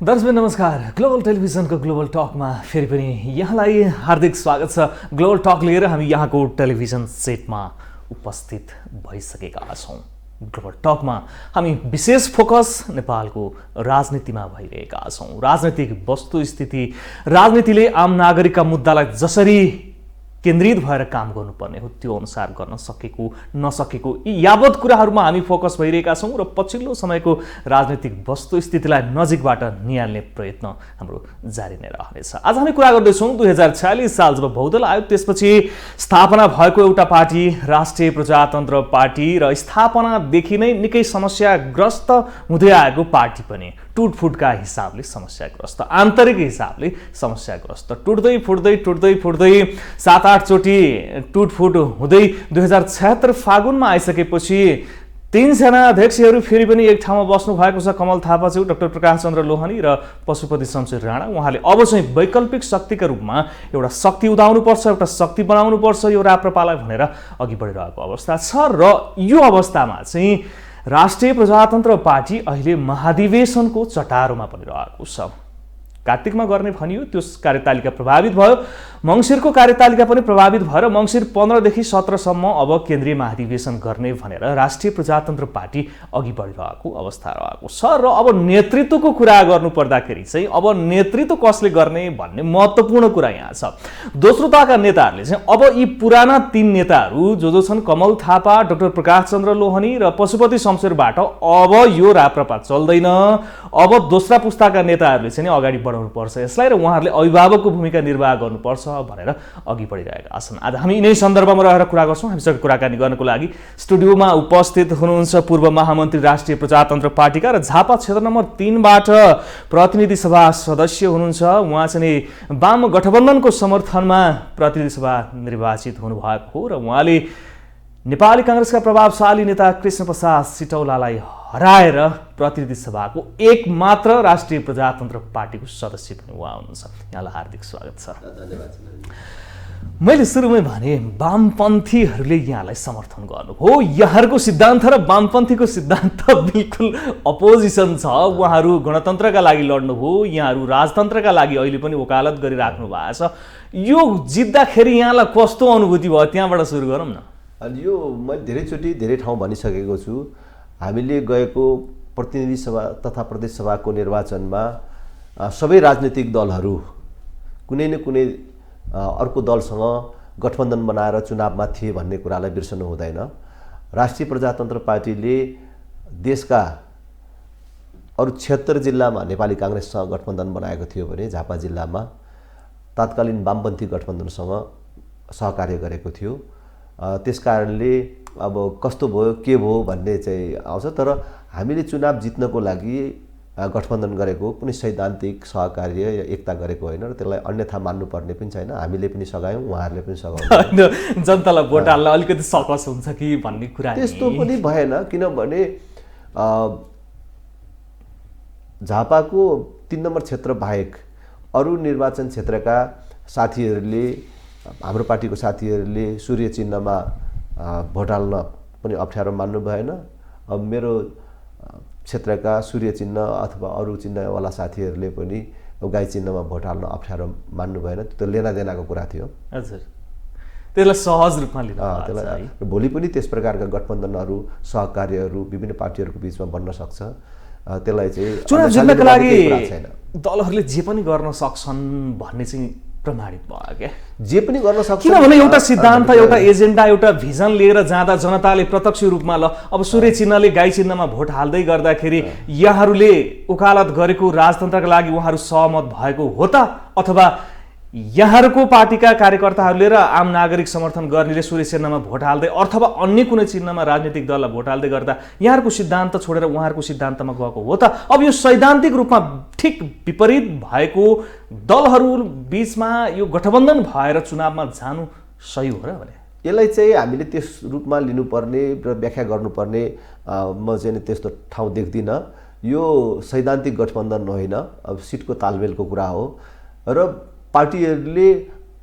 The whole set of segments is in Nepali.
दर्शक नमस्कार। ग्लोबल टेलिभिजनको ग्लोबल टकमा फेरि पनि यहाँलाई हार्दिक स्वागत छ। ग्लोबल टक लिएर हामी यहाँको टेलिभिजन सेटमा उपस्थित भइसकेका छौँ। ग्लोबल टकमा हामी विशेष फोकस नेपालको राजनीतिमा भइरहेका छौँ। राजनीतिक वस्तुस्थिति, राजनीतिले आम नागरिकका मुद्दालाई जसरी केन्द्रित भएर काम गर्नुपर्ने हो त्यो अनुसार गर्न सकेको नसकेको यी यावत कुराहरूमा हामी फोकस भइरहेका छौँ र पछिल्लो समयको राजनीतिक वस्तुस्थितिलाई नजिकबाट निहाल्ने प्रयत्न हाम्रो जारी नै रहनेछ। आज हामी कुरा गर्दैछौँ 2046 साल जब बहुदल आयो त्यसपछि स्थापना भएको एउटा पार्टी राष्ट्रिय प्रजातन्त्र पार्टी र स्थापनादेखि नै निकै समस्याग्रस्त हुँदै आएको पार्टी पनि टुटफुटका हिसाबले समस्याग्रस्त, आन्तरिक हिसाबले समस्याग्रस्त, टुट्दै फुट्दै 7-8 चोटि टुटफुट हुँदै 2076 फागुनमा आइसकेपछि 3 जना अध्यक्षहरू फेरि पनि एक ठाउँमा बस्नु भएको छ। कमल थापाज्यू, डाक्टर प्रकाश चन्द्र लोहनी र पशुपति शमशेर राणा। उहाँले अब चाहिँ वैकल्पिक शक्तिका रूपमा एउटा शक्ति उदाउनुपर्छ, एउटा शक्ति बनाउनुपर्छ यो राप्रपालाई भनेर अघि बढिरहेको अवस्था छ। र यो अवस्थामा चाहिँ राष्ट्रिय प्रजातन्त्र पार्टी अहिले महाधिवेशनको चटारोमा पनि रहेको छ। कार्तिकमा गर्ने भनियो, त्यो कार्यतालिका प्रभावित भयो। मङ्सिरको कार्यतालिका पनि प्रभावित भएर मङ्सिर 15 देखि 17 सम्म अब केन्द्रीय महाधिवेशन गर्ने भनेर राष्ट्रिय प्रजातन्त्र पार्टी अघि बढिरहेको अवस्था रहेको छ। र अब नेतृत्वको कुरा गर्नु पर्दाखेरि चाहिँ अब नेतृत्व कसले गर्ने भन्ने महत्त्वपूर्ण कुरा यहाँ छ। दोस्रो तहका नेताहरूले चाहिँ अब यी पुराना 3 नेताहरू जो छन् कमल थापा, डाक्टर प्रकाश चन्द्र लोहनी र पशुपति शमशेरबाट अब यो राप्रपा चल्दैन, अब दोस्रा पुस्ताका नेताहरूले चाहिँ अगाडि बढाउनु पर्छ यसलाई र उहाँहरूले अभिभावकको भूमिका निर्वाह गर्नुपर्छ भनेर अघि बढिरहेका छन्। आज हामी यिनै सन्दर्भमा रहेर कुरा गर्छौँ। हामीसँग कुराकानी गर्नको लागि स्टुडियोमा उपस्थित हुनुहुन्छ पूर्व महामन्त्री राष्ट्रिय प्रजातन्त्र पार्टीका र झापा क्षेत्र नम्बर 3 बाट प्रतिनिधि सभा सदस्य हुनुहुन्छ। उहाँ चाहिँ वाम गठबन्धनको समर्थनमा प्रतिनिधि सभा निर्वाचित हुनुभएको हो र उहाँले नेपाली काङ्ग्रेसका प्रभावशाली नेता कृष्णप्रसाद सिटौलालाई हराएर प्रतिनिधि सभाको एकमात्र राष्ट्रिय प्रजातन्त्र पार्टीको सदस्य पनि उहाँ हुनुहुन्छ। यहाँलाई हार्दिक स्वागत छ। धन्यवाद। मैले सुरुमै भने वामपन्थीहरूले यहाँलाई समर्थन गर्नुभयो। यहाँहरूको सिद्धान्त र वामपन्थीको सिद्धान्त बिल्कुल अपोजिसन छ। उहाँहरू गणतन्त्रका लागि लड्नुभयो, यहाँहरू राजतन्त्रका लागि अहिले पनि वकालत गरिराख्नु भएको छ। यो जित्दाखेरि यहाँलाई कस्तो अनुभूति भयो त्यहाँबाट सुरु गरौँ न। अनि यो मैले धेरैचोटि धेरै ठाउँ भनिसकेको छु। हामीले गएको प्रतिनिधि सभा तथा प्रदेश सभाको निर्वाचनमा सबै राजनीतिक दलहरू कुनै न कुनै अर्को दलसँग गठबन्धन बनाएर चुनावमा थिए भन्ने कुरालाई बिर्सनु हुँदैन। राष्ट्रिय प्रजातन्त्र पार्टीले देशका अरू 76 जिल्लामा नेपाली काङ्ग्रेससँग गठबन्धन बनाएको थियो भने झापा जिल्लामा तात्कालीन वामपन्थी गठबन्धनसँग सहकार्य गरेको थियो। त्यसकारणले अब कस्तो भयो के भयो भन्ने चाहिँ आउँछ। तर हामीले चुनाव जित्नको लागि गठबन्धन गरेको कुनै सैद्धान्तिक सहकार्य या एकता गरेको होइन र त्यसलाई अन्यथा मान्नुपर्ने पनि छैन। हामीले पनि सघायौँ, उहाँहरूले पनि सघाउनु। जनतालाई भोट हाल्न अलिकति सकस हुन्छ कि भन्ने कुरा त्यस्तो पनि भएन। किनभने झापाको 3 नम्बर क्षेत्र बाहेक अरू निर्वाचन क्षेत्रका साथीहरूले, हाम्रो पार्टीको साथीहरूले सूर्य चिन्हमा भोट हाल्न पनि अप्ठ्यारो मान्नु भएन। अब मेरो क्षेत्रका सूर्य चिन्ह अथवा अरू चिन्हवाला साथीहरूले पनि गाई चिन्हमा भोट हाल्न अप्ठ्यारो मान्नु भएन। त्यो लेनादेनाको कुरा थियो। हजुर, त्यसलाई सहज रूपमा लिनु त्यसलाई भोलि पनि त्यस प्रकारका गठबन्धनहरू सहकार्यहरू विभिन्न पार्टीहरूको बिचमा बन्न सक्छ। त्यसलाई चाहिँ चुनाव जित्नका लागि दलहरूले जे पनि गर्न सक्छन् भन्ने चाहिँ प्रमाणित भयो क्या। जे पनि गर्न सक्छ किनभने एउटा सिद्धान्त, एउटा एजेन्डा, एउटा भिजन लिएर जाँदा जनताले प्रत्यक्ष रूपमा ल अब सूर्य चिन्हले गाई चिन्हमा भोट हाल्दै गर्दाखेरि यहाँहरूले वकालत गरेको राजतन्त्रका लागि उहाँहरू सहमत भएको हो त, अथवा यहाँहरूको पार्टीका कार्यकर्ताहरूले र आम नागरिक समर्थन गर्नेले सूर्य चिन्हमा भोट हाल्दै अथवा अन्य कुनै चिन्हमा राजनीतिक दललाई भोट हाल्दै गर्दा यहाँहरूको सिद्धान्त छोडेर उहाँहरूको सिद्धान्तमा गएको हो त? अब यो सैद्धान्तिक रूपमा ठिक विपरीत भएको दलहरू बिचमा यो गठबन्धन भएर चुनावमा जानु सही हो र भने? यसलाई चाहिँ हामीले त्यस रूपमा लिनुपर्ने र व्याख्या गर्नुपर्ने म चाहिँ त्यस्तो ठाउँ देख्दिनँ। यो सैद्धान्तिक गठबन्धन होइन, अब सिटको तालमेलको कुरा हो र पार्टीहरूले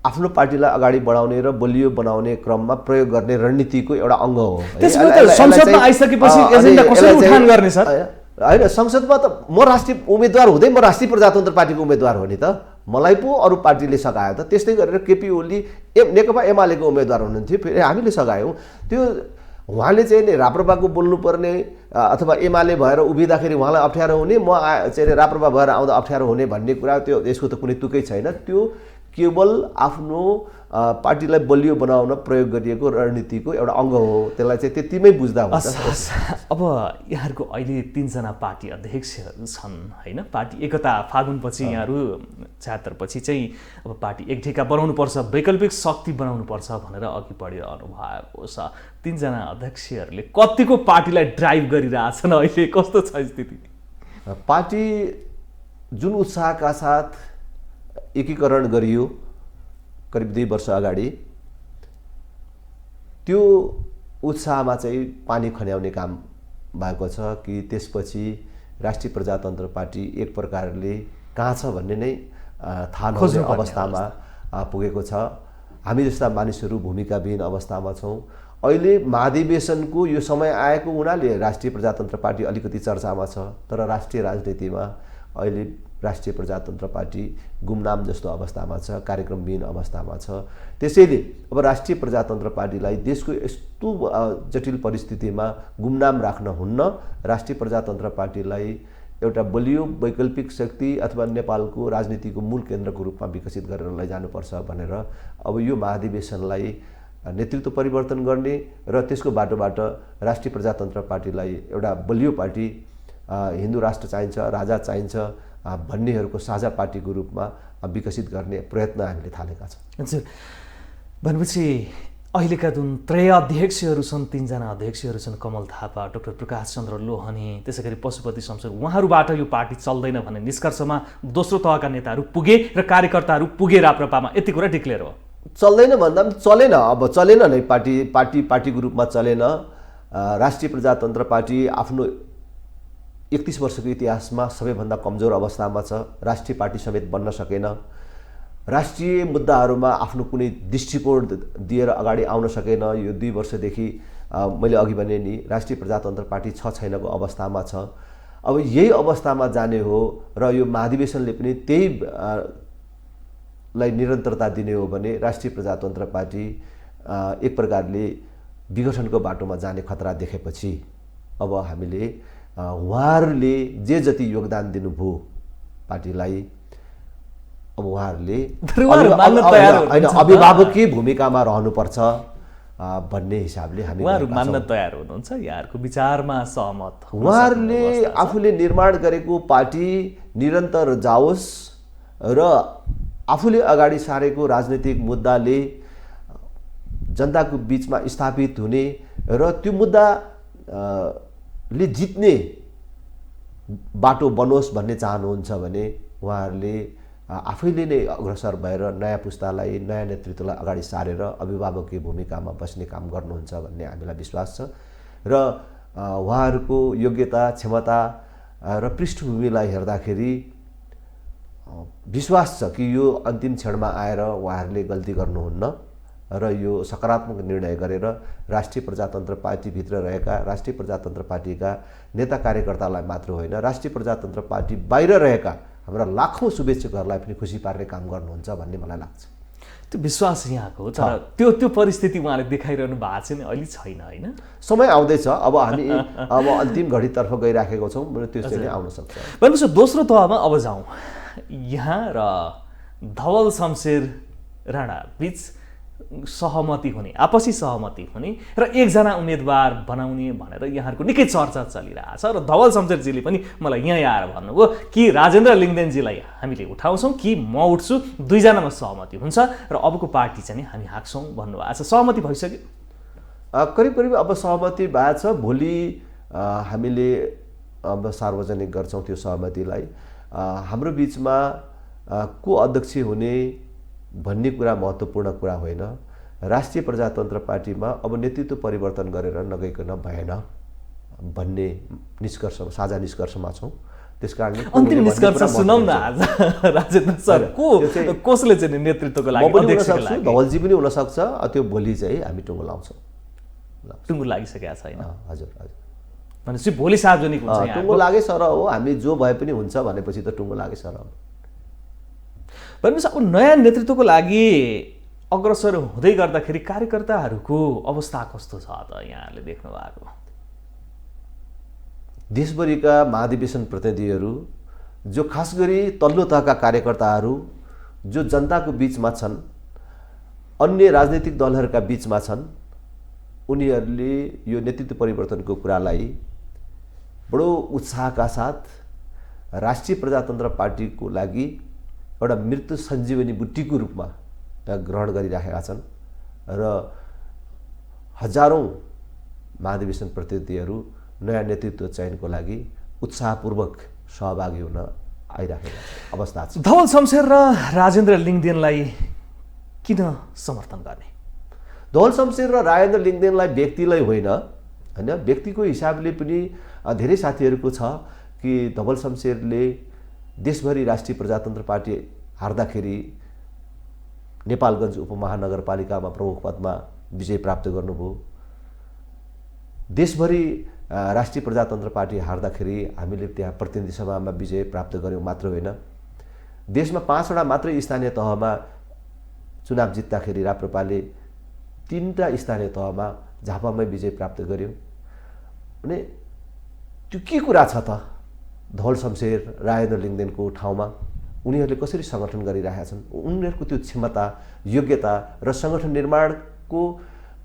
आफ्नो पार्टीलाई अगाडि बढाउने र बलियो बनाउने क्रममा प्रयोग गर्ने रणनीतिको एउटा अङ्ग हो। त्यसमा त संसदमा आइसकेपछि एजेन्डा कसरी उठान गर्ने सर? होइन संसदमा त म राष्ट्रिय उम्मेदवार हुँदै म राष्ट्रिय प्रजातन्त्र पार्टीको उम्मेदवार हो नि त, मलाई पो अरू पार्टीले सघायो त। त्यस्तै गरेर केपी ओली नेकपा एमालेको उम्मेदवार हुनुहुन्थ्यो, फेरि हामीले सघायौँ। त्यो उहाँले चाहिँ नि राप्रपाको बोल्नुपर्ने अथवा एमाले भएर उभिँदाखेरि उहाँलाई अप्ठ्यारो हुने, म चाहिँ राप्रपा भएर आउँदा अप्ठ्यारो हुने भन्ने कुरा त्यो यसको त कुनै तुकै छैन। त्यो केवल आफ्नो पार्टीलाई बलियो बनाउन प्रयोग गरिएको रणनीतिको एउटा अङ्ग हो, त्यसलाई चाहिँ त्यतिमै बुझ्दा हुन्छ। अब यहाँहरूको अहिले 3 जना पार्टी अध्यक्षहरू छन् होइन, पार्टी एकता फागुनपछि यहाँहरू 76 पछि चाहिँ अब पार्टी एक ढेका बनाउनुपर्छ, वैकल्पिक शक्ति बनाउनुपर्छ भनेर अघि बढिरहनु भएको छ। 3 जना अध्यक्षहरूले कतिको पार्टीलाई ड्राइभ गरिरहेछन् अहिले, कस्तो छ स्थिति? पार्टी जुन उत्साहका साथ एकीकरण गरियो करिब 2 वर्ष अगाडि, त्यो उत्साहमा चाहिँ पानी खन्याउने काम भएको छ कि त्यसपछि राष्ट्रिय प्रजातन्त्र पार्टी एक प्रकारले कहाँ छ भन्ने नै थाहा नहुने अवस्थामा पुगेको छ। हामी जस्ता मानिसहरू भूमिकाविहीन अवस्थामा छौँ। अहिले महाधिवेशनको यो समय आएको हुनाले राष्ट्रिय प्रजातन्त्र पार्टी अलिकति चर्चामा छ, तर राष्ट्रिय राजनीतिमा अहिले राष्ट्रिय प्रजातन्त्र पार्टी गुमनाम जस्तो अवस्थामा छ, कार्यक्रमविहीन अवस्थामा छ। त्यसैले अब राष्ट्रिय प्रजातन्त्र पार्टीलाई देशको यस्तो जटिल परिस्थितिमा गुमनाम राख्न हुन्न। राष्ट्रिय प्रजातन्त्र पार्टीलाई एउटा बलियो वैकल्पिक शक्ति अथवा नेपालको राजनीतिको मूल केन्द्रको रूपमा विकसित गरेर लैजानुपर्छ भनेर अब यो महाधिवेशनलाई नेतृत्व परिवर्तन गर्ने र त्यसको बाटोबाट राष्ट्रिय प्रजातन्त्र पार्टीलाई एउटा बलियो पार्टी, हिन्दू राष्ट्र चाहिन्छ, राजा चाहिन्छ भन्नेहरूको साझा पार्टीको रूपमा विकसित गर्ने प्रयत्न हामीले थालेका छौँ। हजुर, भनेपछि अहिलेका जुन त्रय अध्यक्षहरू छन्, 3 जना अध्यक्षहरू छन्, कमल थापा, डाक्टर प्रकाश चन्द्र लोहनी, त्यसै गरी पशुपति शमशेर, उहाँहरूबाट यो पार्टी चल्दैन भन्ने निष्कर्षमा दोस्रो तहका नेताहरू पुगे र कार्यकर्ताहरू पुगे राप्रपामा, यति कुरा डिक्लेयर हो। चल्दैन भन्दा पनि चलेन, अब चलेन नै, पार्टीको रूपमा चलेन। राष्ट्रिय प्रजातन्त्र पार्टी आफ्नो 31 वर्षको इतिहासमा सबैभन्दा कमजोर अवस्थामा छ। राष्ट्रिय पार्टी समेत बन्न सकेन। राष्ट्रिय मुद्दाहरूमा आफ्नो कुनै दृष्टिकोण दिएर अगाडि आउन सकेन। यो 2 वर्षदेखि मैले अघि भने नि राष्ट्रिय प्रजातन्त्र पार्टी छैनको अवस्थामा छ। अब यही अवस्थामा जाने हो र यो महाधिवेशनले पनि त्यही लाई निरन्तरता दिने हो भने राष्ट्रिय प्रजातन्त्र पार्टी एक प्रकारले विघटनको बाटोमा जाने खतरा देखेपछि अब हामीले उहाँहरूले जे जति योगदान दिनुभयो पार्टीलाई, अब उहाँहरूले अभिभावकीय भूमिकामा रहनुपर्छ भन्ने हिसाबले हामी मान्न तयार हुनुहुन्छ। यहाँहरूको विचारमा सहमत? उहाँहरूले आफूले निर्माण गरेको पार्टी निरन्तर जाओस् र आफूले अगाडि सारेको राजनीतिक मुद्दाले जनताको बीचमा स्थापित हुने र त्यो मुद्दा ले जित्ने बाटो बनोस् भन्ने चाहनुहुन्छ भने उहाँहरूले आफैले नै अग्रसर भएर नयाँ पुस्तालाई, नयाँ नेतृत्वलाई अगाडि सारेर अभिभावकीय भूमिकामा बस्ने काम गर्नुहुन्छ भन्ने हामीलाई विश्वास छ। र उहाँहरूको योग्यता, क्षमता र पृष्ठभूमिलाई हेर्दाखेरि विश्वास छ कि यो अन्तिम क्षणमा आएर उहाँहरूले गल्ती गर्नुहुन्न र यो सकारात्मक निर्णय गरेर राष्ट्रिय प्रजातन्त्र पार्टीभित्र रहेका राष्ट्रिय प्रजातन्त्र पार्टीका नेता कार्यकर्तालाई मात्र होइन, राष्ट्रिय प्रजातन्त्र पार्टी बाहिर रहेका हाम्रा लाखौँ शुभेच्छुकहरूलाई पनि खुसी पार्ने काम गर्नुहुन्छ भन्ने मलाई लाग्छ। त्यो विश्वास यहाँको हो, तर त्यो परिस्थिति उहाँले देखाइरहनु भएको चाहिँ अहिले छैन होइन? समय आउँदैछ, अब हामी अब अन्तिम घडीतर्फ गइराखेको छौँ, त्यो चाहिँ आउन सक्छ। भनेपछि दोस्रो तहमा अब जाउँ। यहाँ र धवल शमशेर राणा बीच सहमति हुने, आपसी सहमति हुने र एकजना उम्मेदवार बनाउने भनेर यहाँहरूको निकै चर्चा चलिरहेछ र धवल शमशेरजीले पनि मलाई यहाँ आएर भन्नुभयो कि राजेन्द्र लिङ्गदेनजीलाई हामीले उठाउँछौँ कि म उठ्छु, 2 जनामा सहमति हुन्छ र अबको पार्टी चाहिँ हामी हाँक्छौँ भन्नुभएको छ। सहमति भइसक्यो? करिब अब सहमति भएको छ। भोलि हामीले अब सार्वजनिक गर्छौँ त्यो सहमतिलाई। हाम्रो बिचमा को अध्यक्ष हुने भन्ने कुरा महत्त्वपूर्ण कुरा होइन। राष्ट्रिय प्रजातन्त्र पार्टीमा अब नेतृत्व परिवर्तन गरेर नगइकन भएन भन्ने निष्कर्ष, साझा निष्कर्षमा छौँ। त्यसकारणले अन्तिम निष्कर्ष सुनौँ न आज राजेन्द्र सर, कसले चाहिँ नेतृत्वको लागि अध्यक्षको लागि? धवलजी पनि हुनसक्छ। त्यो भोलि चाहिँ हामी टुङ्गो लाउँछौँ। टुङ्गो लागिसकेको छैन? हजुर हजुर। भनेपछि भोलि सार्वजनिक हुन्छ यहाँ टुङ्गो लागे सर हो, हामी जो भए पनि हुन्छ भनेपछि त टुङ्गो लागे सर हो। भनेपछि अब नयाँ नेतृत्वको लागि अग्रसर हुँदै गर्दाखेरि कार्यकर्ताहरूको अवस्था कस्तो छ त यहाँले देख्नु भएको? देशभरिका महाधिवेशन प्रतिनिधिहरू जो खास गरी तल्लो तहका कार्यकर्ताहरू जो जनताको बीचमा छन्, अन्य राजनीतिक दलहरूका बीचमा छन्, उनीहरूले यो नेतृत्व परिवर्तनको कुरालाई बडो उत्साहका साथ राष्ट्रिय प्रजातन्त्र पार्टीको लागि एउटा मृत्यु सञ्जीवनी बुट्टीको रूपमा ग्रहण गरिराखेका छन् र हजारौँ महाधिवेशन प्रतिनिधिहरू नयाँ नेतृत्व चयनको लागि उत्साहपूर्वक सहभागी हुन आइराखेका अवस्था छ। धवल शमशेर र राजेन्द्र लिङदेनलाई किन समर्थन गर्ने? धवल शमशेर र राजेन्द्र लिङदेनलाई व्यक्तिलाई होइन, व्यक्तिको हिसाबले पनि धेरै साथीहरूको छ कि धवल शमशेरले देशभरि राष्ट्रिय प्रजातन्त्र पार्टी हार्दाखेरि नेपालगञ्ज उपमहानगरपालिकामा प्रमुख पदमा विजय प्राप्त गर्नुभयो। देशभरि राष्ट्रिय प्रजातन्त्र पार्टी हार्दाखेरि हामीले त्यहाँ प्रतिनिधि सभामा विजय प्राप्त गऱ्यौँ मात्र होइन, देशमा 5वटा मात्रै स्थानीय तहमा चुनाव जित्दाखेरि राप्रपाले 3टा स्थानीय तहमा झापामै विजय प्राप्त गर्यो। अनि त्यो के कुरा छ त धवल शमशेर राजेन्द्र लिङदेनको ठाउँमा उनीहरूले कसरी सङ्गठन गरिरहेका छन्, उनीहरूको त्यो क्षमता, योग्यता र सङ्गठन निर्माणको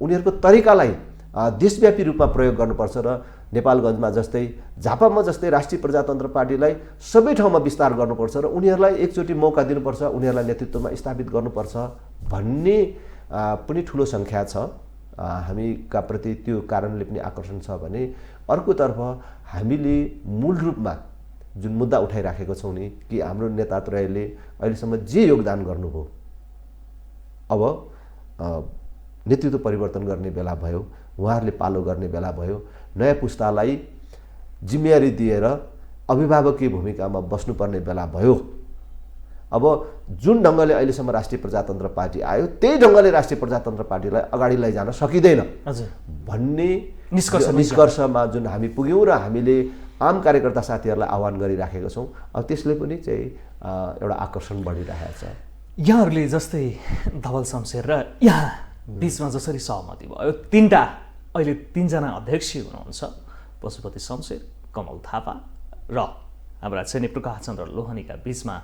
उनीहरूको तरिकालाई देशव्यापी रूपमा प्रयोग गर्नुपर्छ र नेपालगञ्जमा जस्तै झापामा जस्तै राष्ट्रिय प्रजातन्त्र पार्टीलाई सबै ठाउँमा विस्तार गर्नुपर्छ र उनीहरूलाई एकचोटि मौका दिनुपर्छ, उनीहरूलाई नेतृत्वमा स्थापित गर्नुपर्छ भन्ने पनि ठुलो सङ्ख्या छ हामीका प्रति। त्यो कारणले पनि आकर्षण छ भने अर्कोतर्फ हामीले मूल रूपमा जुन मुद्दा उठाइराखेको छौँ नि कि हाम्रो नेतात्रयले अहिलेसम्म जे योगदान गर्नुभयो, अब नेतृत्व परिवर्तन गर्ने बेला भयो, उहाँहरूले पालो गर्ने बेला भयो, नयाँ पुस्तालाई जिम्मेवारी दिएर अभिभावकीय भूमिकामा बस्नुपर्ने बेला भयो। अब जुन ढङ्गले अहिलेसम्म राष्ट्रिय प्रजातन्त्र पार्टी आयो त्यही ढङ्गले राष्ट्रिय प्रजातन्त्र पार्टीलाई अगाडि लैजान सकिँदैन भन्ने निष्कर्षमा जुन हामी पुग्यौँ र हामीले आम कार्यकर्ता साथीहरूलाई आह्वान गरिराखेका छौँ। अब त्यसले पनि चाहिँ एउटा आकर्षण बढिरहेको छ। यहाँहरूले जस्तै धवल शमशेर र यहाँ बिचमा जसरी सहमति भयो, 3टा अहिले 3जना अध्यक्ष हुनुहुन्छ, पशुपति शमशेर, कमल थापा र हाम्रा चाहिँ प्रकाशचन्द्र लोहनीका बिचमा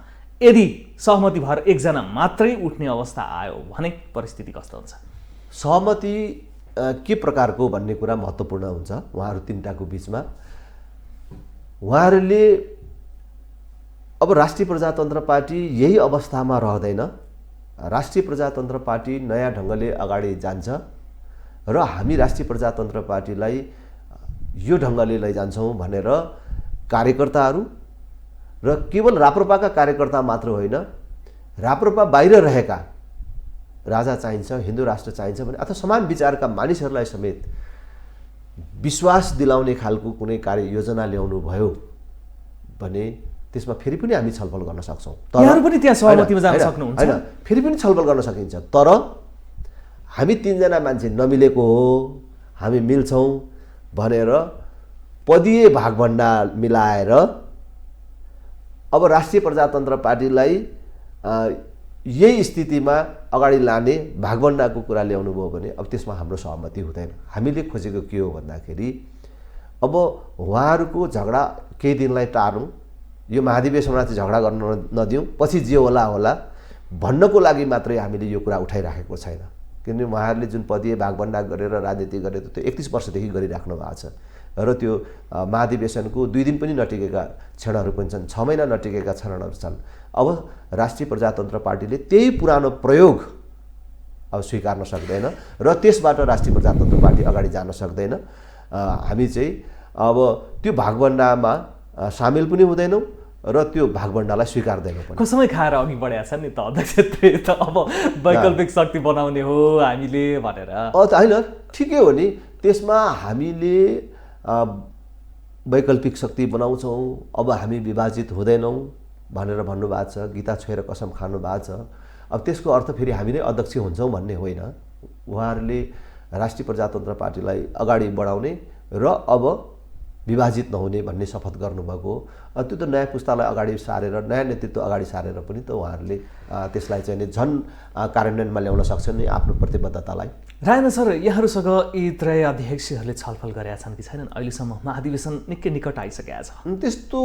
यदि सहमति भएर 1जना मात्रै उठ्ने अवस्था आयो भने परिस्थिति कस्तो हुन्छ? सहमति के प्रकारको भन्ने कुरा महत्त्वपूर्ण हुन्छ। उहाँहरू 3टाको बिचमा उहाँहरूले अब राष्ट्रिय प्रजातन्त्र पार्टी यही अवस्थामा रहँदैन, राष्ट्रिय प्रजातन्त्र पार्टी नयाँ ढङ्गले अगाडि जान्छ र हामी राष्ट्रिय प्रजातन्त्र पार्टीलाई यो ढङ्गले लैजान्छौँ भनेर कार्यकर्ताहरू र केवल राप्रपाका कार्यकर्ता मात्र होइन, राप्रपा बाहिर रहेका राजा चाहिन्छ, हिन्दू राष्ट्र चाहिन्छ भने अथवा समान विचारका मानिसहरूलाई समेत विश्वास दिलाउने खालको कुनै कार्ययोजना ल्याउनु भयो भने त्यसमा फेरि पनि हामी छलफल गर्न सक्छौँ। यहाँहरू पनि त्यहाँ सहमतिमा जान सक्नुहुन्छ? होइन, फेरि पनि छलफल गर्न सकिन्छ, तर हामी 3जना मान्छे नमिलेको हो, हामी मिल्छौँ भनेर पदीय भागभण्डा मिलाएर अब राष्ट्रिय प्रजातन्त्र पार्टीलाई यही स्थितिमा अगाडि लाने भागभण्डाको कुरा ल्याउनु भयो भने अब त्यसमा हाम्रो सहमति हुँदैन। हामीले खोजेको के हो भन्दाखेरि अब उहाँहरूको झगडा केही दिनलाई टारौँ, यो महाधिवेशनमा चाहिँ झगडा गर्न नदिउँ, पछि जे होला होला भन्नको लागि मात्रै हामीले यो कुरा उठाइराखेको छैन। किनभने उहाँहरूले जुन पदीय भागभण्डा गरेर राजनीति गरेर त्यो 31 वर्षदेखि गरिराख्नु भएको छ र त्यो महाधिवेशनको 2 दिन पनि नटिकेका क्षणहरू पनि छन्, 6 महिना नटिकेका क्षणहरू छन्। अब राष्ट्रिय प्रजातन्त्र पार्टीले त्यही पुरानो प्रयोग अब स्वीकार्न सक्दैन र त्यसबाट राष्ट्रिय प्रजातन्त्र पार्टी अगाडि जान सक्दैन। हामी चाहिँ अब त्यो भागभण्डामा सामेल पनि हुँदैनौँ र त्यो भागभण्डालाई स्वीकार्दैनौँ पनि। कसमै खाएर अघि बढेका छन् नि त अध्यक्ष, त अब वैकल्पिक शक्ति बनाउने हो हामीले भनेर। होइन, ठिकै हो नि, त्यसमा हामीले वैकल्पिक शक्ति बनाउँछौँ, अब हामी विभाजित हुँदैनौँ भनेर भन्नुभएको छ, गीता छोएर कसम खानु भएको छ। अब त्यसको अर्थ फेरि हामी नै अध्यक्ष हुन्छौँ भन्ने होइन। उहाँहरूले राष्ट्रिय प्रजातन्त्र पार्टीलाई अगाडि बढाउने र अब विभाजित नहुने भन्ने शपथ गर्नुभएको हो। त्यो त नयाँ पुस्तालाई अगाडि सारेर नयाँ नेतृत्व अगाडि सारेर पनि त उहाँहरूले त्यसलाई चाहिँ नि झन् कार्यान्वयनमा ल्याउन सक्छन् नि आफ्नो प्रतिबद्धतालाई। राजेन्द्र सर, यहाँहरूसँग यी त्रय अध्यक्षहरूले छलफल गरेका छन् कि छैनन्? अहिलेसम्म महाधिवेशन निकै निकट आइसकेका छ। त्यस्तो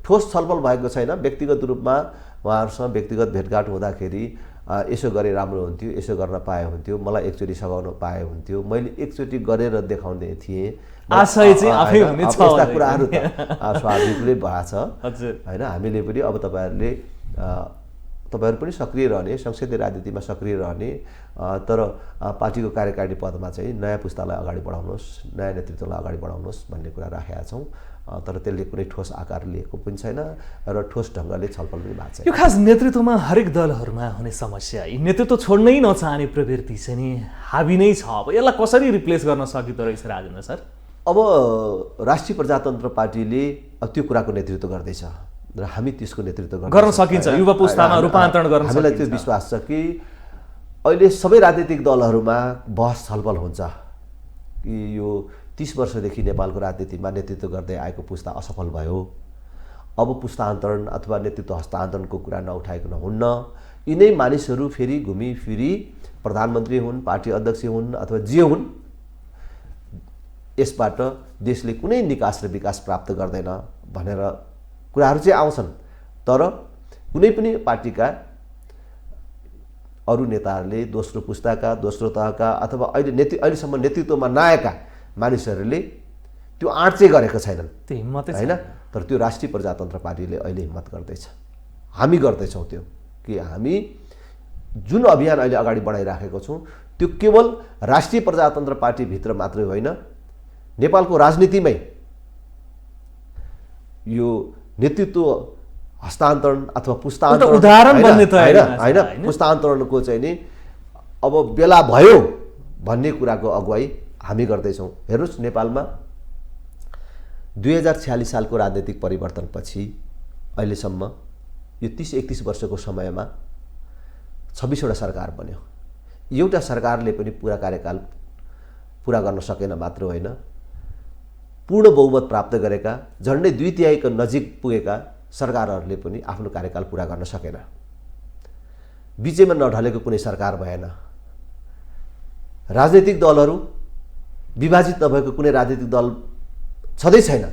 ठोस छलफल भएको छैन। व्यक्तिगत रूपमा उहाँहरूसँग व्यक्तिगत भेटघाट हुँदाखेरि यसो गरे राम्रो हुन्थ्यो, यसो गर्न पाए हुन्थ्यो, मलाई एकचोटि सघाउन पाए हुन्थ्यो, मैले एकचोटि गरेर देखाउँदै थिएँ, आशय चाहिँ आफै हुनेछ। यस्ता कुराहरू त स्वाभाविकले भएको छ हजुर होइन। हामीले पनि अब तपाईँहरू पनि सक्रिय रहने, संसदीय राजनीतिमा सक्रिय रहने, तर पार्टीको कार्यकारिणी पदमा चाहिँ नयाँ पुस्तालाई अगाडि बढाउनुहोस्, नयाँ नेतृत्वलाई अगाडि बढाउनुहोस् भन्ने कुरा राखेका छौँ। तर त्यसले कुनै ठोस आकार लिएको पनि छैन र ठोस ढङ्गले छलफल पनि भएको छैन। यो खास नेतृत्वमा हरेक दलहरूमा हुने समस्या, यी नेतृत्व छोड्नै नचाहने प्रवृत्ति चाहिँ नि हाबी नै छ। अब यसलाई कसरी रिप्लेस गर्न सकिँदो रहेछ राजेन्द्र सर? अब राष्ट्रिय प्रजातन्त्र पार्टीले त्यो कुराको नेतृत्व गर्दैछ र हामी त्यसको नेतृत्व गर्न सकिन्छ। युवा पुस्तामा रूपान्तरण गर्न सकिन्छ। हामीलाई त्यो विश्वास छ कि अहिले सबै राजनीतिक दलहरूमा बहस छलफल हुन्छ कि यो 30 वर्षदेखि नेपालको राजनीतिमा नेतृत्व गर्दै आएको पुस्ता असफल भयो, अब पुस्तान्तरण अथवा नेतृत्व हस्तान्तरणको कुरा नउठाइकन हुन्न। यिनै मानिसहरू फेरि घुमिफिरी प्रधानमन्त्री हुन्, पार्टी अध्यक्ष हुन् अथवा जे हुन्, यसबाट देशले कुनै निकास र विकास प्राप्त गर्दैन भनेर कुराहरू चाहिँ आउँछन्। तर कुनै पनि पार्टीका अरू नेताहरूले दोस्रो पुस्ताका, दोस्रो तहका अथवा अहिलेसम्म नेतृत्वमा नआएका मानिसहरूले त्यो आँट चाहिँ गरेका छैनन्। त्यो हिम्मतै होइन। तर त्यो राष्ट्रिय प्रजातन्त्र पार्टीले अहिले हिम्मत गर्दैछ, हामी गर्दैछौँ त्यो कि हामी जुन अभियान अहिले अगाडि बढाइराखेको छौँ त्यो केवल राष्ट्रिय प्रजातन्त्र पार्टीभित्र मात्रै होइन, नेपालको राजनीतिमै यो नेतृत्व हस्तान्तरण अथवा पुस्तान्तरण उदाहरण बन्ने त होइन, पुस्तान्तरणको चाहिँ नि अब बेला भयो भन्ने कुराको अगुवाई हामी गर्दैछौँ। हेर्नुहोस्, नेपालमा 2046 सालको राजनीतिक परिवर्तनपछि अहिलेसम्म यो 30-31 वर्षको समयमा 26 वटा सरकार बन्यो। एउटा सरकारले पनि पुरा कार्यकाल पुरा गर्न सकेन मात्र होइन, पूर्ण बहुमत प्राप्त गरेका झन्डै 2/3 नजिक पुगेका सरकारहरूले पनि आफ्नो कार्यकाल पुरा गर्न सकेन। बिचैमा नढलेको कुनै सरकार भएन। राजनीतिक दलहरू विभाजित नभएको कुनै राजनीतिक दल छँदै छैन।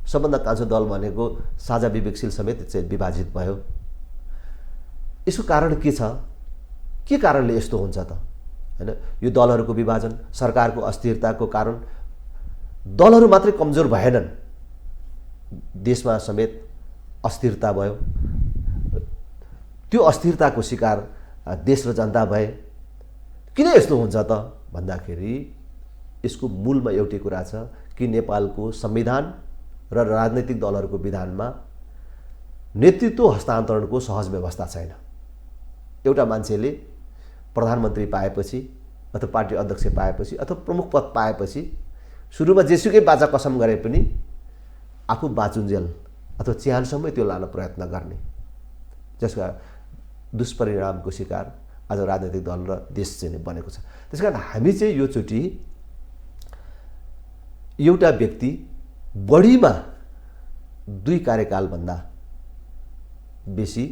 सबभन्दा कान्छो दल भनेको साझा विवेकशील समेत चाहिँ विभाजित भयो। यसको कारण के छ? के कारणले यस्तो हुन्छ त? होइन, यो दलहरूको विभाजन, सरकारको अस्थिरताको कारण दलहरू मात्रै कमजोर भएनन्, देशमा समेत अस्थिरता भयो। त्यो अस्थिरताको शिकार देश र जनता भए। किन यस्तो हुन्छ त भन्दाखेरि यसको मूलमा एउटै कुरा छ कि नेपालको संविधान र राजनैतिक दलहरूको विधानमा नेतृत्व हस्तान्तरणको सहज व्यवस्था छैन। एउटा मान्छेले प्रधानमन्त्री पाएपछि अथवा पार्टी अध्यक्ष पाएपछि अथवा प्रमुख पद पाएपछि सुरुमा जेसुकै बाचा कसम गरे पनि आफू बाँचुन्जेल अथवा चिहानसम्मै त्यो लान प्रयत्न गर्ने, जसका दुष्परिणामको शिकार आज राजनैतिक दल र देश चाहिँ बनेको छ। त्यसकारण हामी चाहिँ यो चोटि एउटा व्यक्ति बढीमा 2 कार्यकालभन्दा बेसी